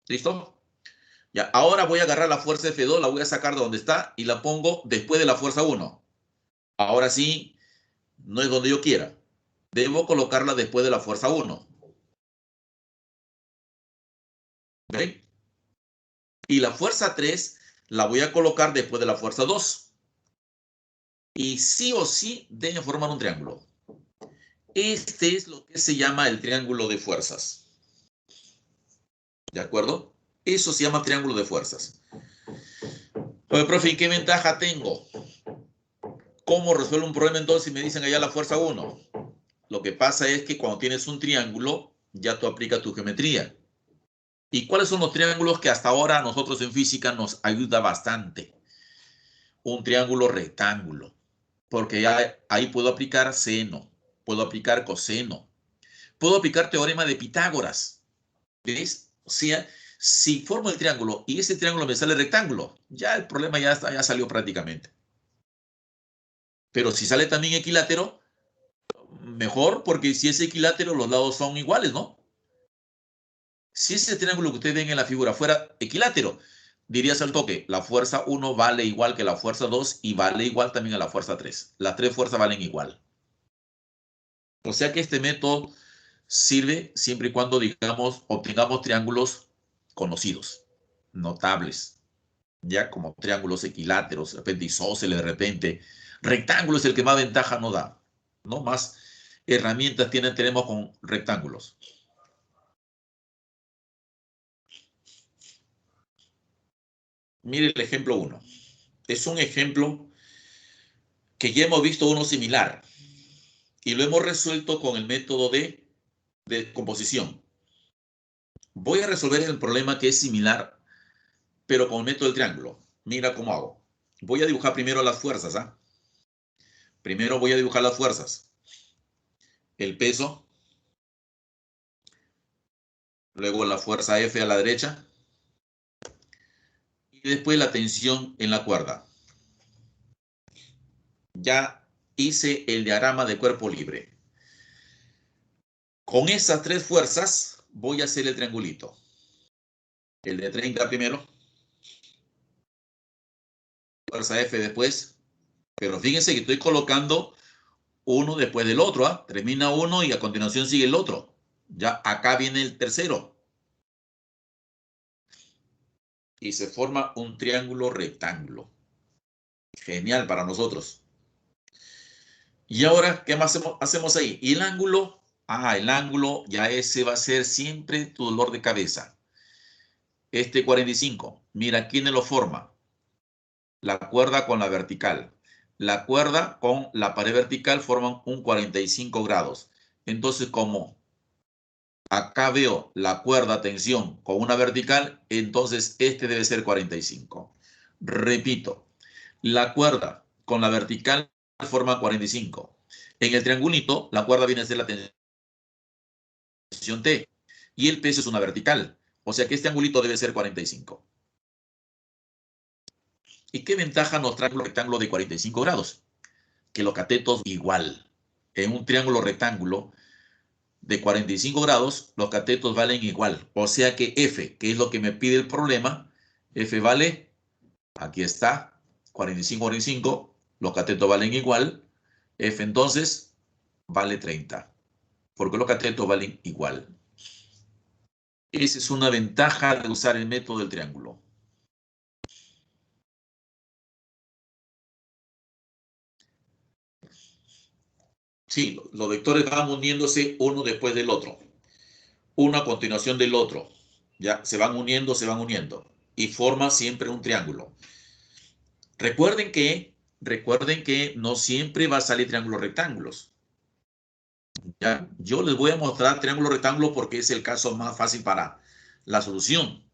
¿Listo? Ya, ahora voy a agarrar la fuerza F2, la voy a sacar de donde está y la pongo después de la fuerza 1. Ahora sí, no es donde yo quiera. Debo colocarla después de la fuerza 1. ¿Ven? Y la fuerza 3 la voy a colocar después de la fuerza 2. Y sí o sí deben formar un triángulo. Este es lo que se llama el triángulo de fuerzas. ¿De acuerdo? Eso se llama triángulo de fuerzas. Oye, profe, ¿y qué ventaja tengo? ¿Cómo resuelvo un problema entonces si me dicen allá la fuerza 1? Lo que pasa es que cuando tienes un triángulo, ya tú aplicas tu geometría. ¿Y cuáles son los triángulos que hasta ahora nosotros en física nos ayuda bastante? Un triángulo rectángulo, porque ya ahí puedo aplicar seno, puedo aplicar coseno, puedo aplicar teorema de Pitágoras. ¿Ves? O sea, si formo el triángulo y ese triángulo me sale rectángulo, ya el problema ya salió prácticamente. Pero si sale también equilátero, mejor, porque si es equilátero, los lados son iguales, ¿no? Si ese triángulo que ustedes ven en la figura fuera equilátero, dirías al toque, la fuerza 1 vale igual que la fuerza 2 y vale igual también a la fuerza 3. Las 3 fuerzas valen igual. O sea que este método sirve siempre y cuando, digamos, obtengamos triángulos conocidos, notables, ya como triángulos equiláteros, de repente isósceles, de repente. Rectángulo es el que más ventaja nos da, ¿no? Más herramientas tenemos con rectángulos. Mire el ejemplo 1. Es un ejemplo que ya hemos visto uno similar y lo hemos resuelto con el método de composición. Voy a resolver el problema que es similar, pero con el método del triángulo. Mira cómo hago. Voy a dibujar primero las fuerzas. ¿Ah? Primero voy a dibujar las fuerzas. El peso, luego la fuerza F a la derecha y después la tensión en la cuerda. Ya hice el diagrama de cuerpo libre. Con esas 3 fuerzas voy a hacer el triangulito. El de 30 primero, fuerza F después, pero fíjense que estoy colocando uno después del otro. ¿Ah? Termina uno y a continuación sigue el otro. Ya acá viene el tercero. Y se forma un triángulo rectángulo. Genial para nosotros. Y ahora, ¿qué más hacemos ahí? Y el ángulo, el ángulo ya ese va a ser siempre tu dolor de cabeza. Este 45, mira, ¿quién lo forma? La cuerda con la vertical. La cuerda con la pared vertical forman un 45 grados. Entonces, como acá veo la cuerda tensión con una vertical, entonces este debe ser 45. Repito, la cuerda con la vertical forma 45. En el triangulito, la cuerda viene a ser la tensión T y el peso es una vertical. O sea que este angulito debe ser 45. ¿Y qué ventaja nos trae un rectángulo de 45 grados? Que los catetos igual. En un triángulo rectángulo, de 45 grados, los catetos valen igual. O sea que F, que es lo que me pide el problema, F vale, aquí está, 45, 45, los catetos valen igual. F entonces vale 30, porque los catetos valen igual. Esa es una ventaja de usar el método del triángulo. Sí, los vectores van uniéndose uno después del otro. Uno a continuación del otro. Ya, se van uniendo, se van uniendo. Y forma siempre un triángulo. Recuerden que no siempre va a salir triángulos rectángulos. ¿Ya? Yo les voy a mostrar triángulo rectángulo porque es el caso más fácil para la solución.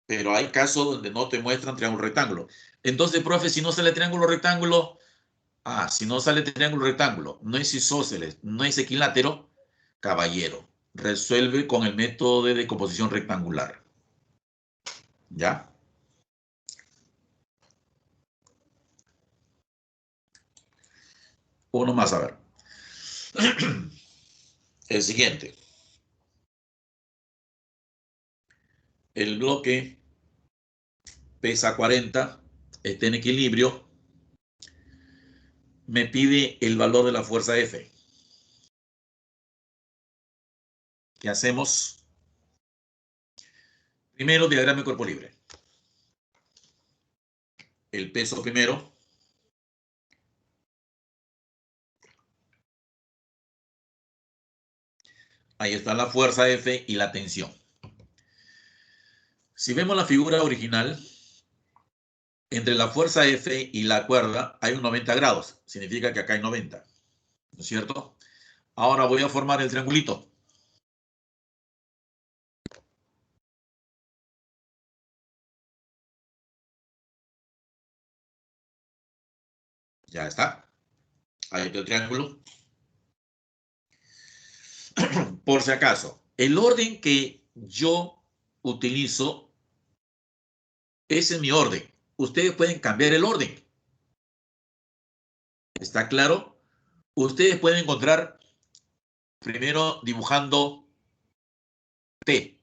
Pero hay casos donde no te muestran triángulo rectángulo. Entonces, profe, si no sale triángulo rectángulo, si no sale triángulo rectángulo, no es isósceles, no es equilátero, caballero, resuelve con el método de decomposición rectangular. ¿Ya? Uno más, a ver. El siguiente. El bloque pesa 40, está en equilibrio, me pide el valor de la fuerza F. ¿Qué hacemos? Primero, diagrama de cuerpo libre. El peso primero. Ahí está la fuerza F y la tensión. Si vemos la figura original, entre la fuerza F y la cuerda hay un 90 grados. Significa que acá hay 90. ¿No es cierto? Ahora voy a formar el triangulito. Ya está. Ahí está el triángulo. Por si acaso, el orden que yo utilizo, ese es mi orden. Ustedes pueden cambiar el orden. ¿Está claro? Ustedes pueden encontrar primero dibujando T,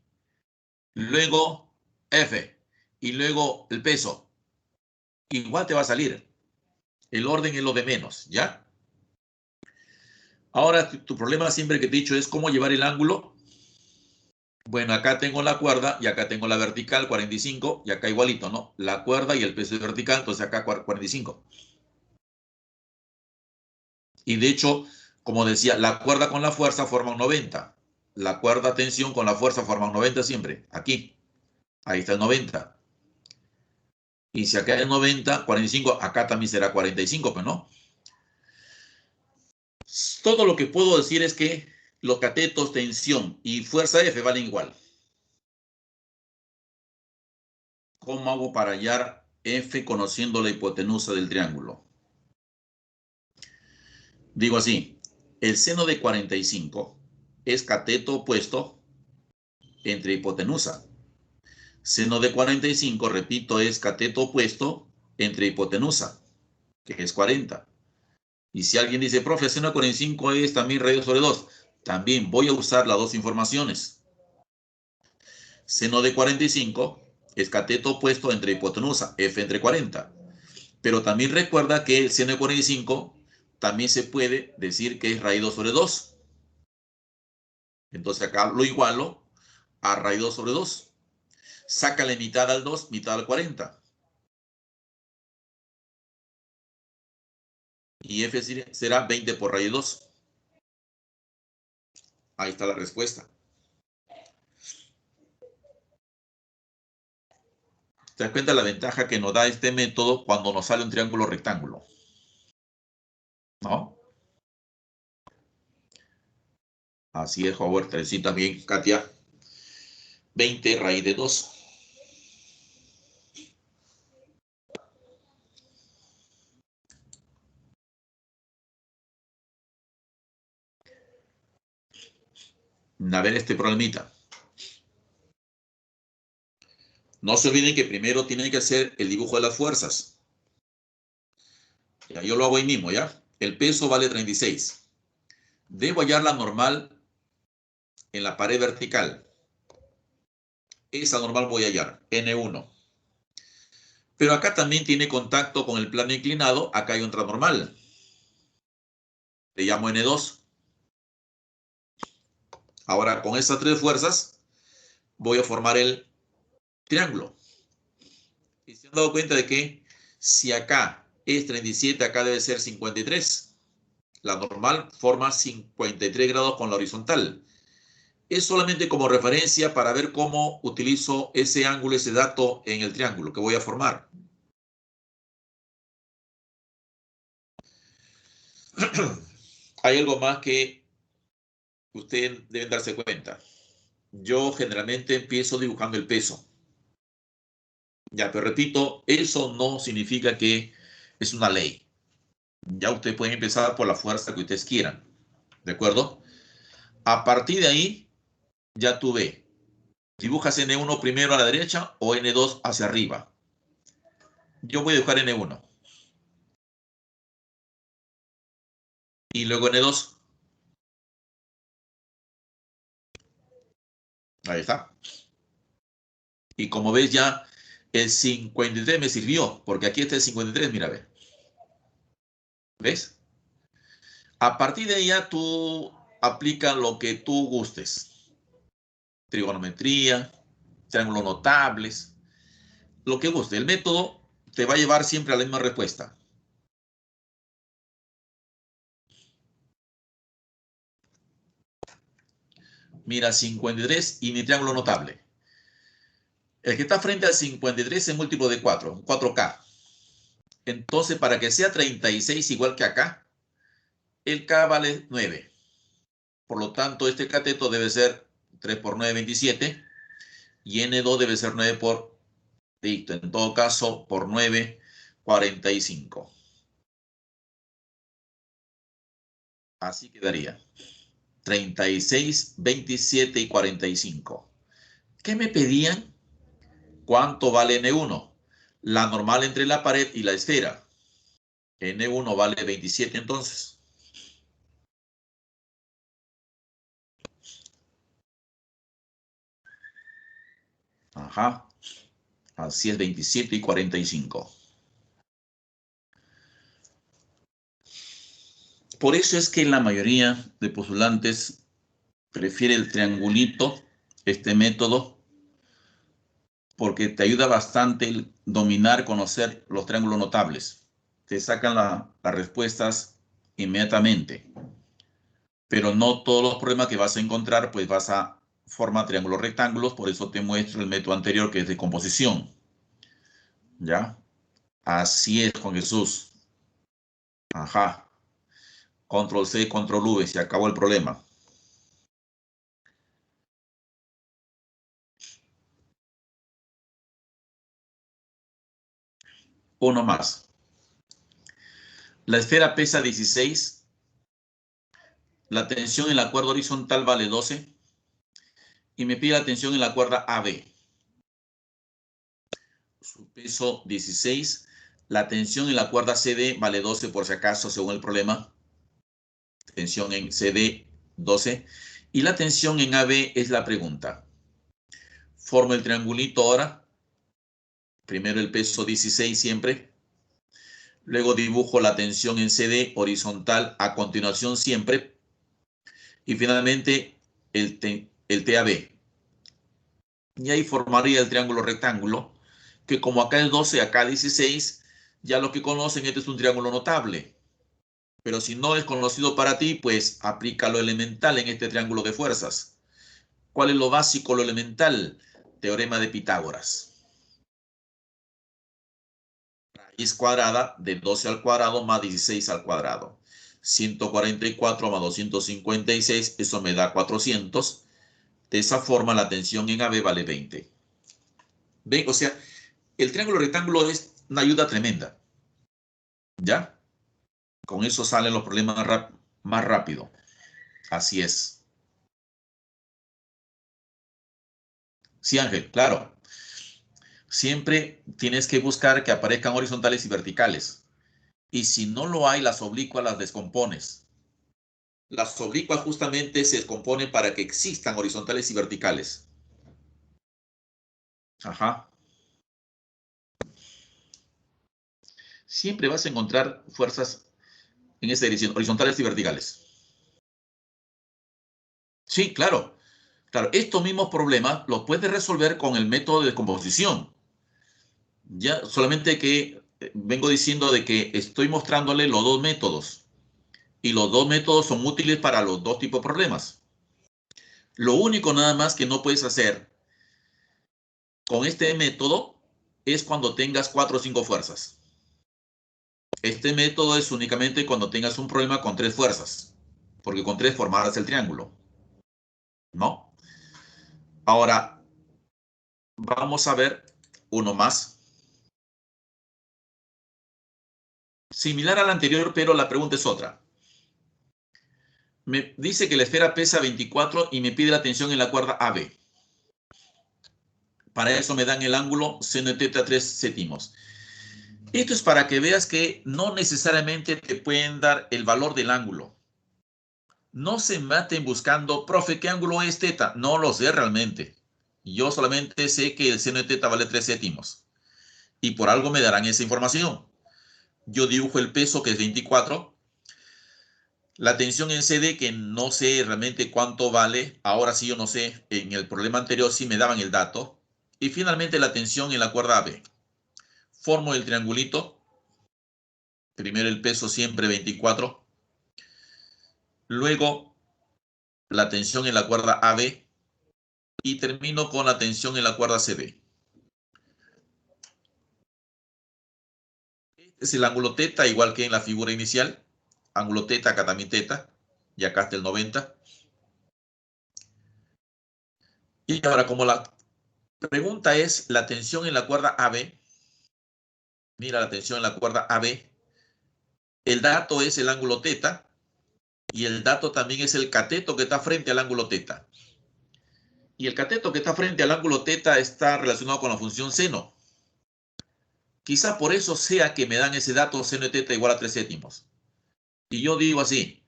luego F y luego el peso. Igual te va a salir. El orden es lo de menos, ¿ya? Ahora, tu problema siempre que te he dicho es cómo llevar el ángulo. Bueno, acá tengo la cuerda y acá tengo la vertical, 45, y acá igualito, ¿no? La cuerda y el peso es vertical, entonces acá 45. Y de hecho, como decía, la cuerda con la fuerza forma un 90. La cuerda tensión con la fuerza forma un 90 siempre. Aquí. Ahí está el 90. Y si acá es 90, 45, acá también será 45, pero no. Todo lo que puedo decir es que los catetos, tensión y fuerza F valen igual. ¿Cómo hago para hallar F conociendo la hipotenusa del triángulo? Digo así, el seno de 45 es cateto opuesto entre hipotenusa. Seno de 45, repito, es cateto opuesto entre hipotenusa, que es 40. Y si alguien dice, profe, seno de 45 es también radio sobre 2, también voy a usar las dos informaciones. Seno de 45 es cateto opuesto entre hipotenusa, F entre 40. Pero también recuerda que el seno de 45 también se puede decir que es raíz 2 sobre 2. Entonces acá lo igualo a raíz 2 sobre 2. Sácale mitad al 2, mitad al 40. Y F será 20 por raíz 2. Ahí está la respuesta. ¿Te das cuenta la ventaja que nos da este método cuando nos sale un triángulo rectángulo? ¿No? Así es, Howard. Sí, también, Katia. 20 raíz de 2. A ver este problemita. No se olviden que primero tienen que hacer el dibujo de las fuerzas. Ya, yo lo hago ahí mismo, ¿ya? El peso vale 36. Debo hallar la normal en la pared vertical. Esa normal voy a hallar, N1. Pero acá también tiene contacto con el plano inclinado. Acá hay otra normal. Le llamo N2. Ahora, con estas tres fuerzas, voy a formar el triángulo. Y se han dado cuenta de que si acá es 37, acá debe ser 53. La normal forma 53 grados con la horizontal. Es solamente como referencia para ver cómo utilizo ese ángulo, ese dato en el triángulo que voy a formar. Hay algo más que ustedes deben darse cuenta. Yo generalmente empiezo dibujando el peso. Ya, pero repito, eso no significa que es una ley. Ya ustedes pueden empezar por la fuerza que ustedes quieran. ¿De acuerdo? A partir de ahí, ya tú ves. ¿Dibujas N1 primero a la derecha o N2 hacia arriba? Yo voy a dibujar N1. Y luego N2. Ahí está. Y como ves ya, el 53 me sirvió, porque aquí está el 53, mira, ve. ¿Ves? A partir de ahí ya tú aplicas lo que tú gustes. Trigonometría, triángulos notables, lo que guste. El método te va a llevar siempre a la misma respuesta. Mira, 53 y mi triángulo notable. El que está frente al 53 es múltiplo de 4, 4K. Entonces, para que sea 36 igual que acá, el K vale 9. Por lo tanto, este cateto debe ser 3 por 9, 27. Y N2 debe ser 9 por, listo, en todo caso, por 9, 45. Así quedaría. 36, 27 y 45. ¿Qué me pedían? ¿Cuánto vale N1? La normal entre la pared y la esfera. N1 vale 27 entonces. Ajá. Así es, 27 y 45. Por eso es que la mayoría de postulantes prefiere el triangulito, este método, porque te ayuda bastante el dominar, conocer los triángulos notables. Te sacan las respuestas inmediatamente. Pero no todos los problemas que vas a encontrar, pues vas a formar triángulos rectángulos. Por eso te muestro el método anterior, que es de composición. ¿Ya? Así es, Juan Jesús. Ajá. Control C, control V, se acabó el problema. Uno más. La esfera pesa 16. La tensión en la cuerda horizontal vale 12. Y me pide la tensión en la cuerda AB. Su peso 16. La tensión en la cuerda CD vale 12 por si acaso, según el problema. Tensión en CD 12. Y la tensión en AB es la pregunta. Formo el triangulito ahora. Primero el peso 16 siempre. Luego dibujo la tensión en CD horizontal a continuación siempre. Y finalmente el TAB. Y ahí formaría el triángulo rectángulo, que como acá es 12, acá 16, ya lo que conocen, este es un triángulo notable. Pero si no es conocido para ti, pues aplica lo elemental en este triángulo de fuerzas. ¿Cuál es lo básico, lo elemental? Teorema de Pitágoras. Raíz cuadrada de 12 al cuadrado más 16 al cuadrado. 144 más 256, eso me da 400. De esa forma, la tensión en AB vale 20. ¿Ven? O sea, el triángulo rectángulo es una ayuda tremenda. ¿Ya? Con eso salen los problemas más rápido. Así es. Sí, Ángel, claro. Siempre tienes que buscar que aparezcan horizontales y verticales. Y si no lo hay, las oblicuas las descompones. Las oblicuas justamente se descomponen para que existan horizontales y verticales. Ajá. Siempre vas a encontrar fuerzas en esta dirección, horizontales y verticales. Sí, claro. Claro, estos mismos problemas los puedes resolver con el método de descomposición. Ya, solamente que vengo diciendo de que estoy mostrándole los dos métodos. Y los dos métodos son útiles para los dos tipos de problemas. Lo único nada más que no puedes hacer con este método es cuando tengas 4 o 5 fuerzas. Este método es únicamente cuando tengas un problema con 3 fuerzas, porque con 3 formarás el triángulo, ¿no? Ahora, vamos a ver uno más. Similar al anterior, pero la pregunta es otra. Me dice que la esfera pesa 24 y me pide la tensión en la cuerda AB. Para eso me dan el ángulo seno de teta 3 séptimos. Esto es para que veas que no necesariamente te pueden dar el valor del ángulo. No se maten buscando, profe, ¿qué ángulo es teta? No lo sé realmente. Yo solamente sé que el seno de teta vale 3 séptimos. Y por algo me darán esa información. Yo dibujo el peso, que es 24. La tensión en CD, que no sé realmente cuánto vale. Ahora sí yo no sé. En el problema anterior sí me daban el dato. Y finalmente la tensión en la cuerda AB. Formo el triangulito. Primero el peso siempre 24. Luego la tensión en la cuerda AB. Y termino con la tensión en la cuerda CD. Este es el ángulo teta, igual que en la figura inicial. Ángulo teta, acá también teta. Y acá está el 90. Y ahora, como la pregunta es la tensión en la cuerda AB, mira la tensión en la cuerda AB, el dato es el ángulo teta y el dato también es el cateto que está frente al ángulo teta. Y el cateto que está frente al ángulo teta está relacionado con la función seno. Quizá por eso sea que me dan ese dato seno de teta igual a 3 séptimos. Y yo digo así,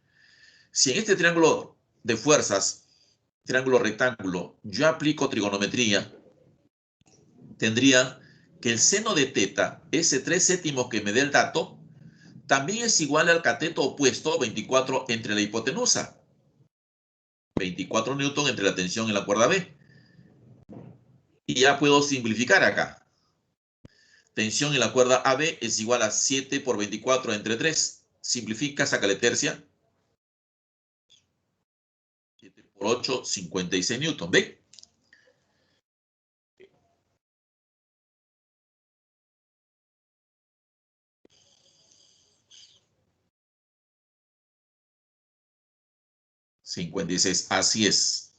si en este triángulo de fuerzas, triángulo rectángulo, yo aplico trigonometría, tendría que el seno de teta, ese 3 séptimos que me dé el dato, también es igual al cateto opuesto, 24 entre la hipotenusa. 24 newton entre la tensión en la cuerda B. Y ya puedo simplificar acá. Tensión en la cuerda AB es igual a 7 por 24 entre 3. Simplifica, sácale tercia. 7 por 8, 56 newton. ¿Ve? $56. Así es.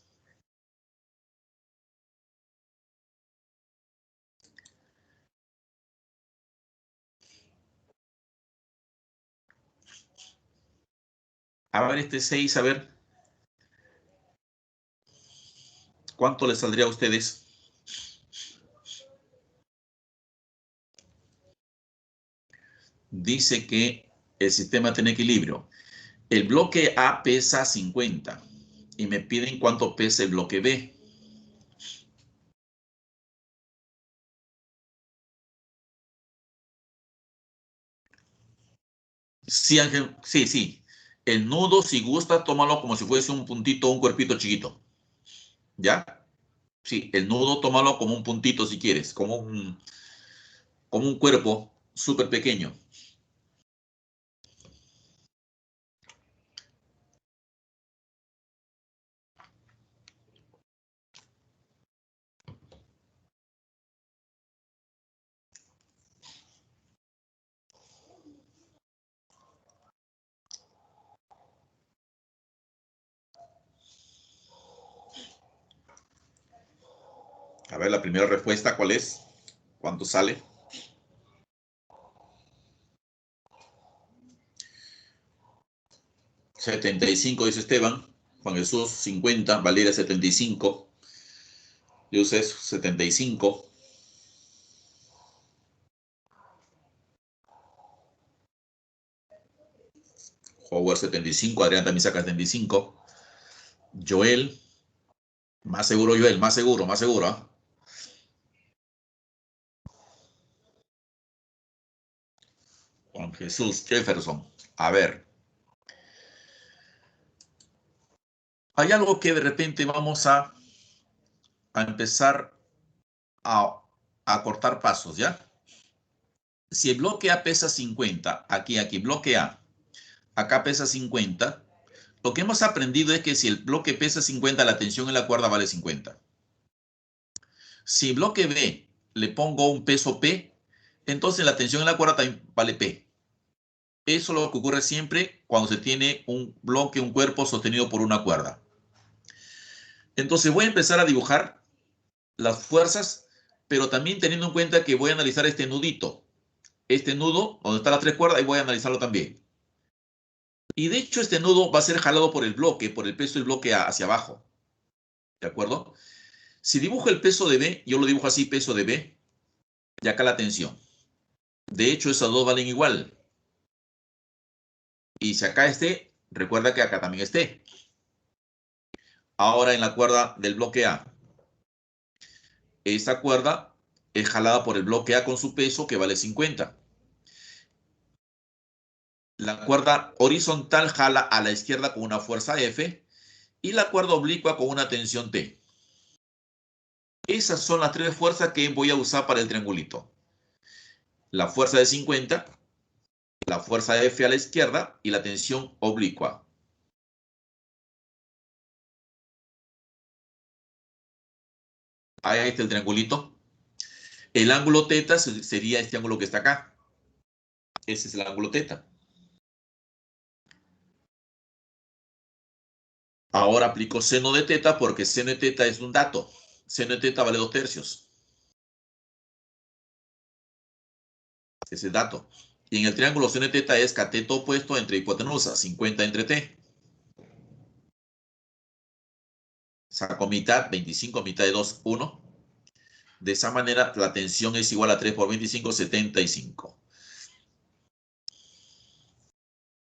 A ver, este 6, a ver. ¿Cuánto les saldría a ustedes? Dice que el sistema tiene equilibrio. El bloque A pesa 50 y me piden cuánto pesa el bloque B. Sí, Ángel, sí, sí. El nudo, si gusta, tómalo como si fuese un puntito, un cuerpito chiquito. ¿Ya? Sí, el nudo, tómalo como un puntito si quieres, como un cuerpo súper pequeño. A ver, la primera respuesta, ¿cuál es? ¿Cuánto sale? 75, dice Esteban. Juan Jesús, 50. Valeria, 75. Dioses, 75. Howard 75, Adrián también saca 75. Joel, más seguro Joel, más seguro, ¿eh? Juan Jesús Jefferson. A ver. Hay algo que de repente vamos a empezar a cortar pasos, ¿ya? Si el bloque A pesa 50, aquí, bloque A, acá pesa 50, lo que hemos aprendido es que si el bloque pesa 50, la tensión en la cuerda vale 50. Si el bloque B le pongo un peso P, entonces la tensión en la cuerda también vale P. Eso es lo que ocurre siempre cuando se tiene un bloque, un cuerpo sostenido por una cuerda. Entonces voy a empezar a dibujar las fuerzas, pero también teniendo en cuenta que voy a analizar este nudito. Este nudo, donde están las tres cuerdas, y voy a analizarlo también. Y de hecho este nudo va a ser jalado por el bloque, por el peso del bloque hacia abajo. ¿De acuerdo? Si dibujo el peso de B, yo lo dibujo así, peso de B, y acá la tensión. De hecho, esas dos valen igual. Y si acá esté, recuerda que acá también esté. Ahora en la cuerda del bloque A. Esta cuerda es jalada por el bloque A con su peso, que vale 50. La cuerda horizontal jala a la izquierda con una fuerza F y la cuerda oblicua con una tensión T. Esas son las tres fuerzas que voy a usar para el triangulito. La fuerza de 50, la fuerza F a la izquierda y la tensión oblicua. Ahí está el triangulito. El ángulo teta sería este ángulo que está acá. Ese es el ángulo teta. Ahora aplico seno de teta porque seno de teta es un dato. Seno de teta vale 2/3. Ese es dato. Y en el triángulo seno de teta es cateto opuesto entre hipotenusa, 50 entre t. Saco mitad, 25, mitad de 2, 1. De esa manera, la tensión es igual a 3 por 25, 75.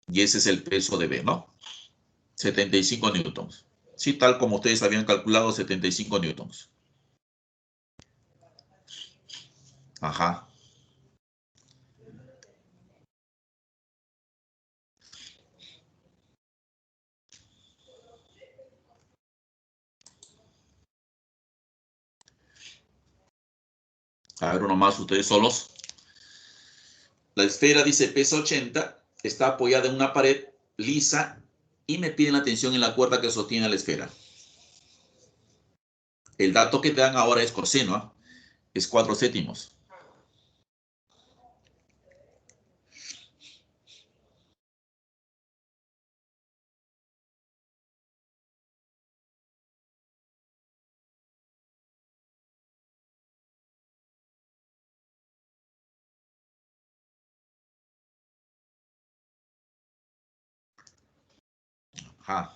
Y ese es el peso de B, ¿no? 75 newtons. Sí, tal como ustedes habían calculado, 75 newtons. Ajá. A ver, uno más, ustedes solos. La esfera dice pesa 80, está apoyada en una pared lisa y me piden la tensión en la cuerda que sostiene la esfera. El dato que te dan ahora es coseno, ¿eh? Es 4/7. Ajá.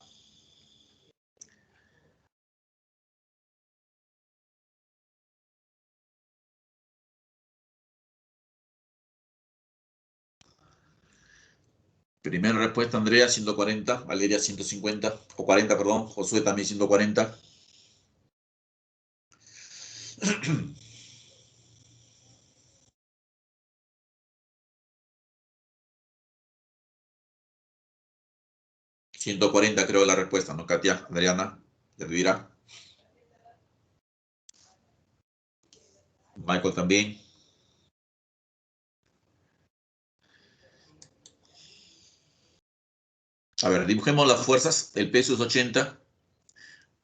Primera respuesta, Andrea, 140. Valeria, 150. O 40, perdón. Josué también 140. ...140 creo la respuesta, ¿no, Katia? Adriana, Elvira. Michael también. A ver, dibujemos las fuerzas. El peso es 80.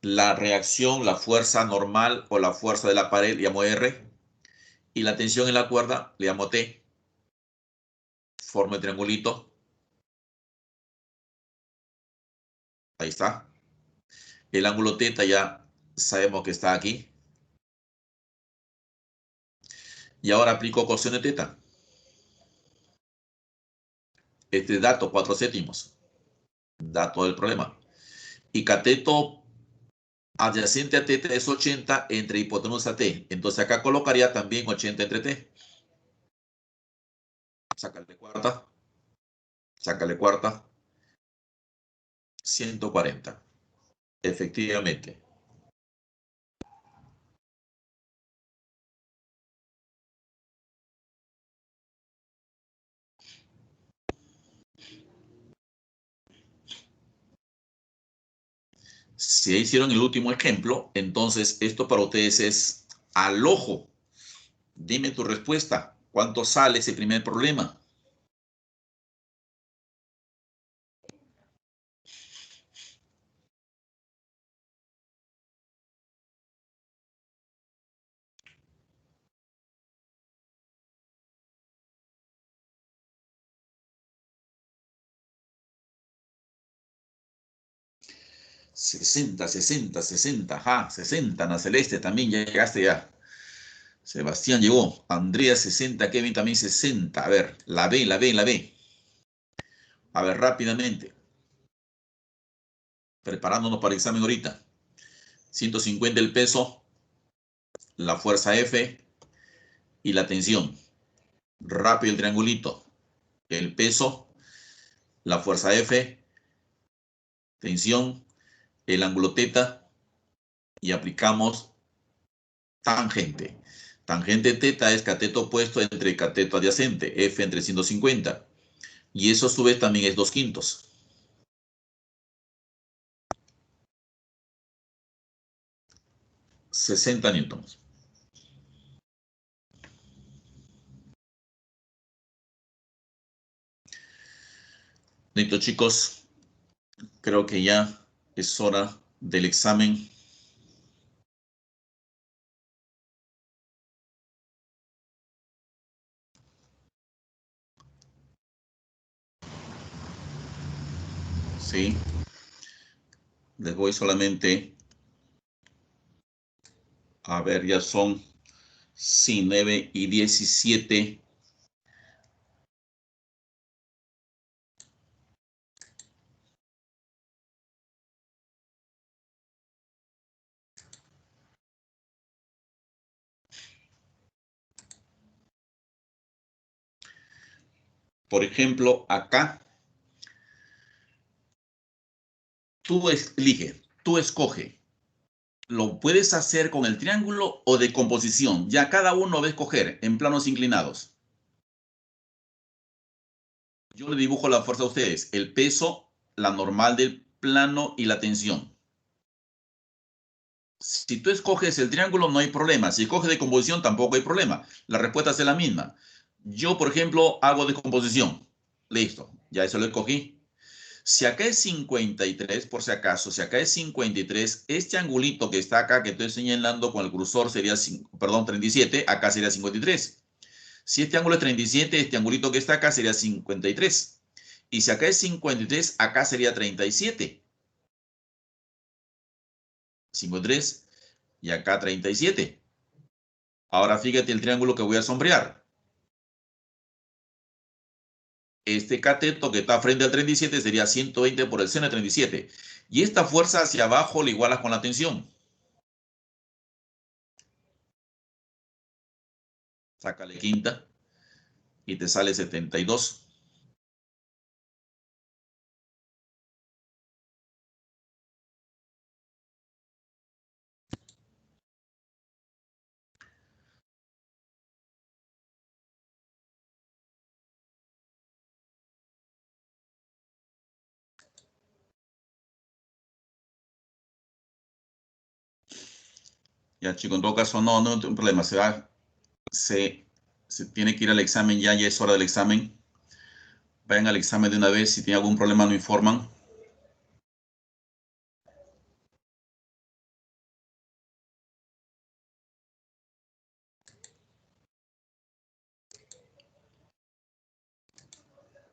La reacción, la fuerza normal o la fuerza de la pared, le llamo R. Y la tensión en la cuerda, le llamo T. Forma el triangulito. Ahí está. El ángulo teta ya sabemos que está aquí. Y ahora aplico coseno de teta. Este dato, 4/7. Dato del problema. Y cateto adyacente a teta es 80 entre hipotenusa T. Entonces acá colocaría también 80 entre T. Sácale cuarta. Sácale cuarta. 140. Efectivamente. Si hicieron el último ejemplo, entonces esto para ustedes es al ojo. Dime tu respuesta. ¿Cuánto sale ese primer problema? $60, $60, $60. Ajá, 60. Ana Celeste también ya llegaste ya. Sebastián llegó. Andrea 60. Kevin también 60. A ver, la B, la B, la B. A ver, rápidamente. Preparándonos para el examen ahorita. 150 el peso, la fuerza F y la tensión. Rápido el triangulito. El peso, la fuerza F, tensión, el ángulo teta y aplicamos tangente. Tangente teta es cateto opuesto entre cateto adyacente, F entre 150. Y eso a su vez también es 2/5. 60 newtons. Listo, chicos. Creo que ya es hora del examen. Sí. Les voy solamente a ver, ya son 9 y 17. Por ejemplo, acá, tú elige, tú escoge. Lo puedes hacer con el triángulo o de composición. Ya cada uno va a escoger en planos inclinados. Yo le dibujo la fuerza a ustedes. El peso, la normal del plano y la tensión. Si tú escoges el triángulo, no hay problema. Si escoges de composición, tampoco hay problema. La respuesta es la misma. Yo, por ejemplo, hago de composición. Listo, ya eso lo escogí. Si acá es 53, por si acaso, si acá es 53, este angulito que está acá, que estoy señalando con el cursor, sería, perdón, 37, acá sería 53. Si este ángulo es 37, este angulito que está acá sería 53. Y si acá es 53, acá sería 37. 53 y acá 37. Ahora fíjate el triángulo que voy a sombrear. Este cateto que está frente al 37 sería 120 por el seno de 37. Y esta fuerza hacia abajo la igualas con la tensión. Sácale quinta y te sale 72. Ya, chicos, en todo caso, no hay un problema. Se tiene que ir al examen ya es hora del examen. Vayan al examen de una vez. Si tienen algún problema, no informan.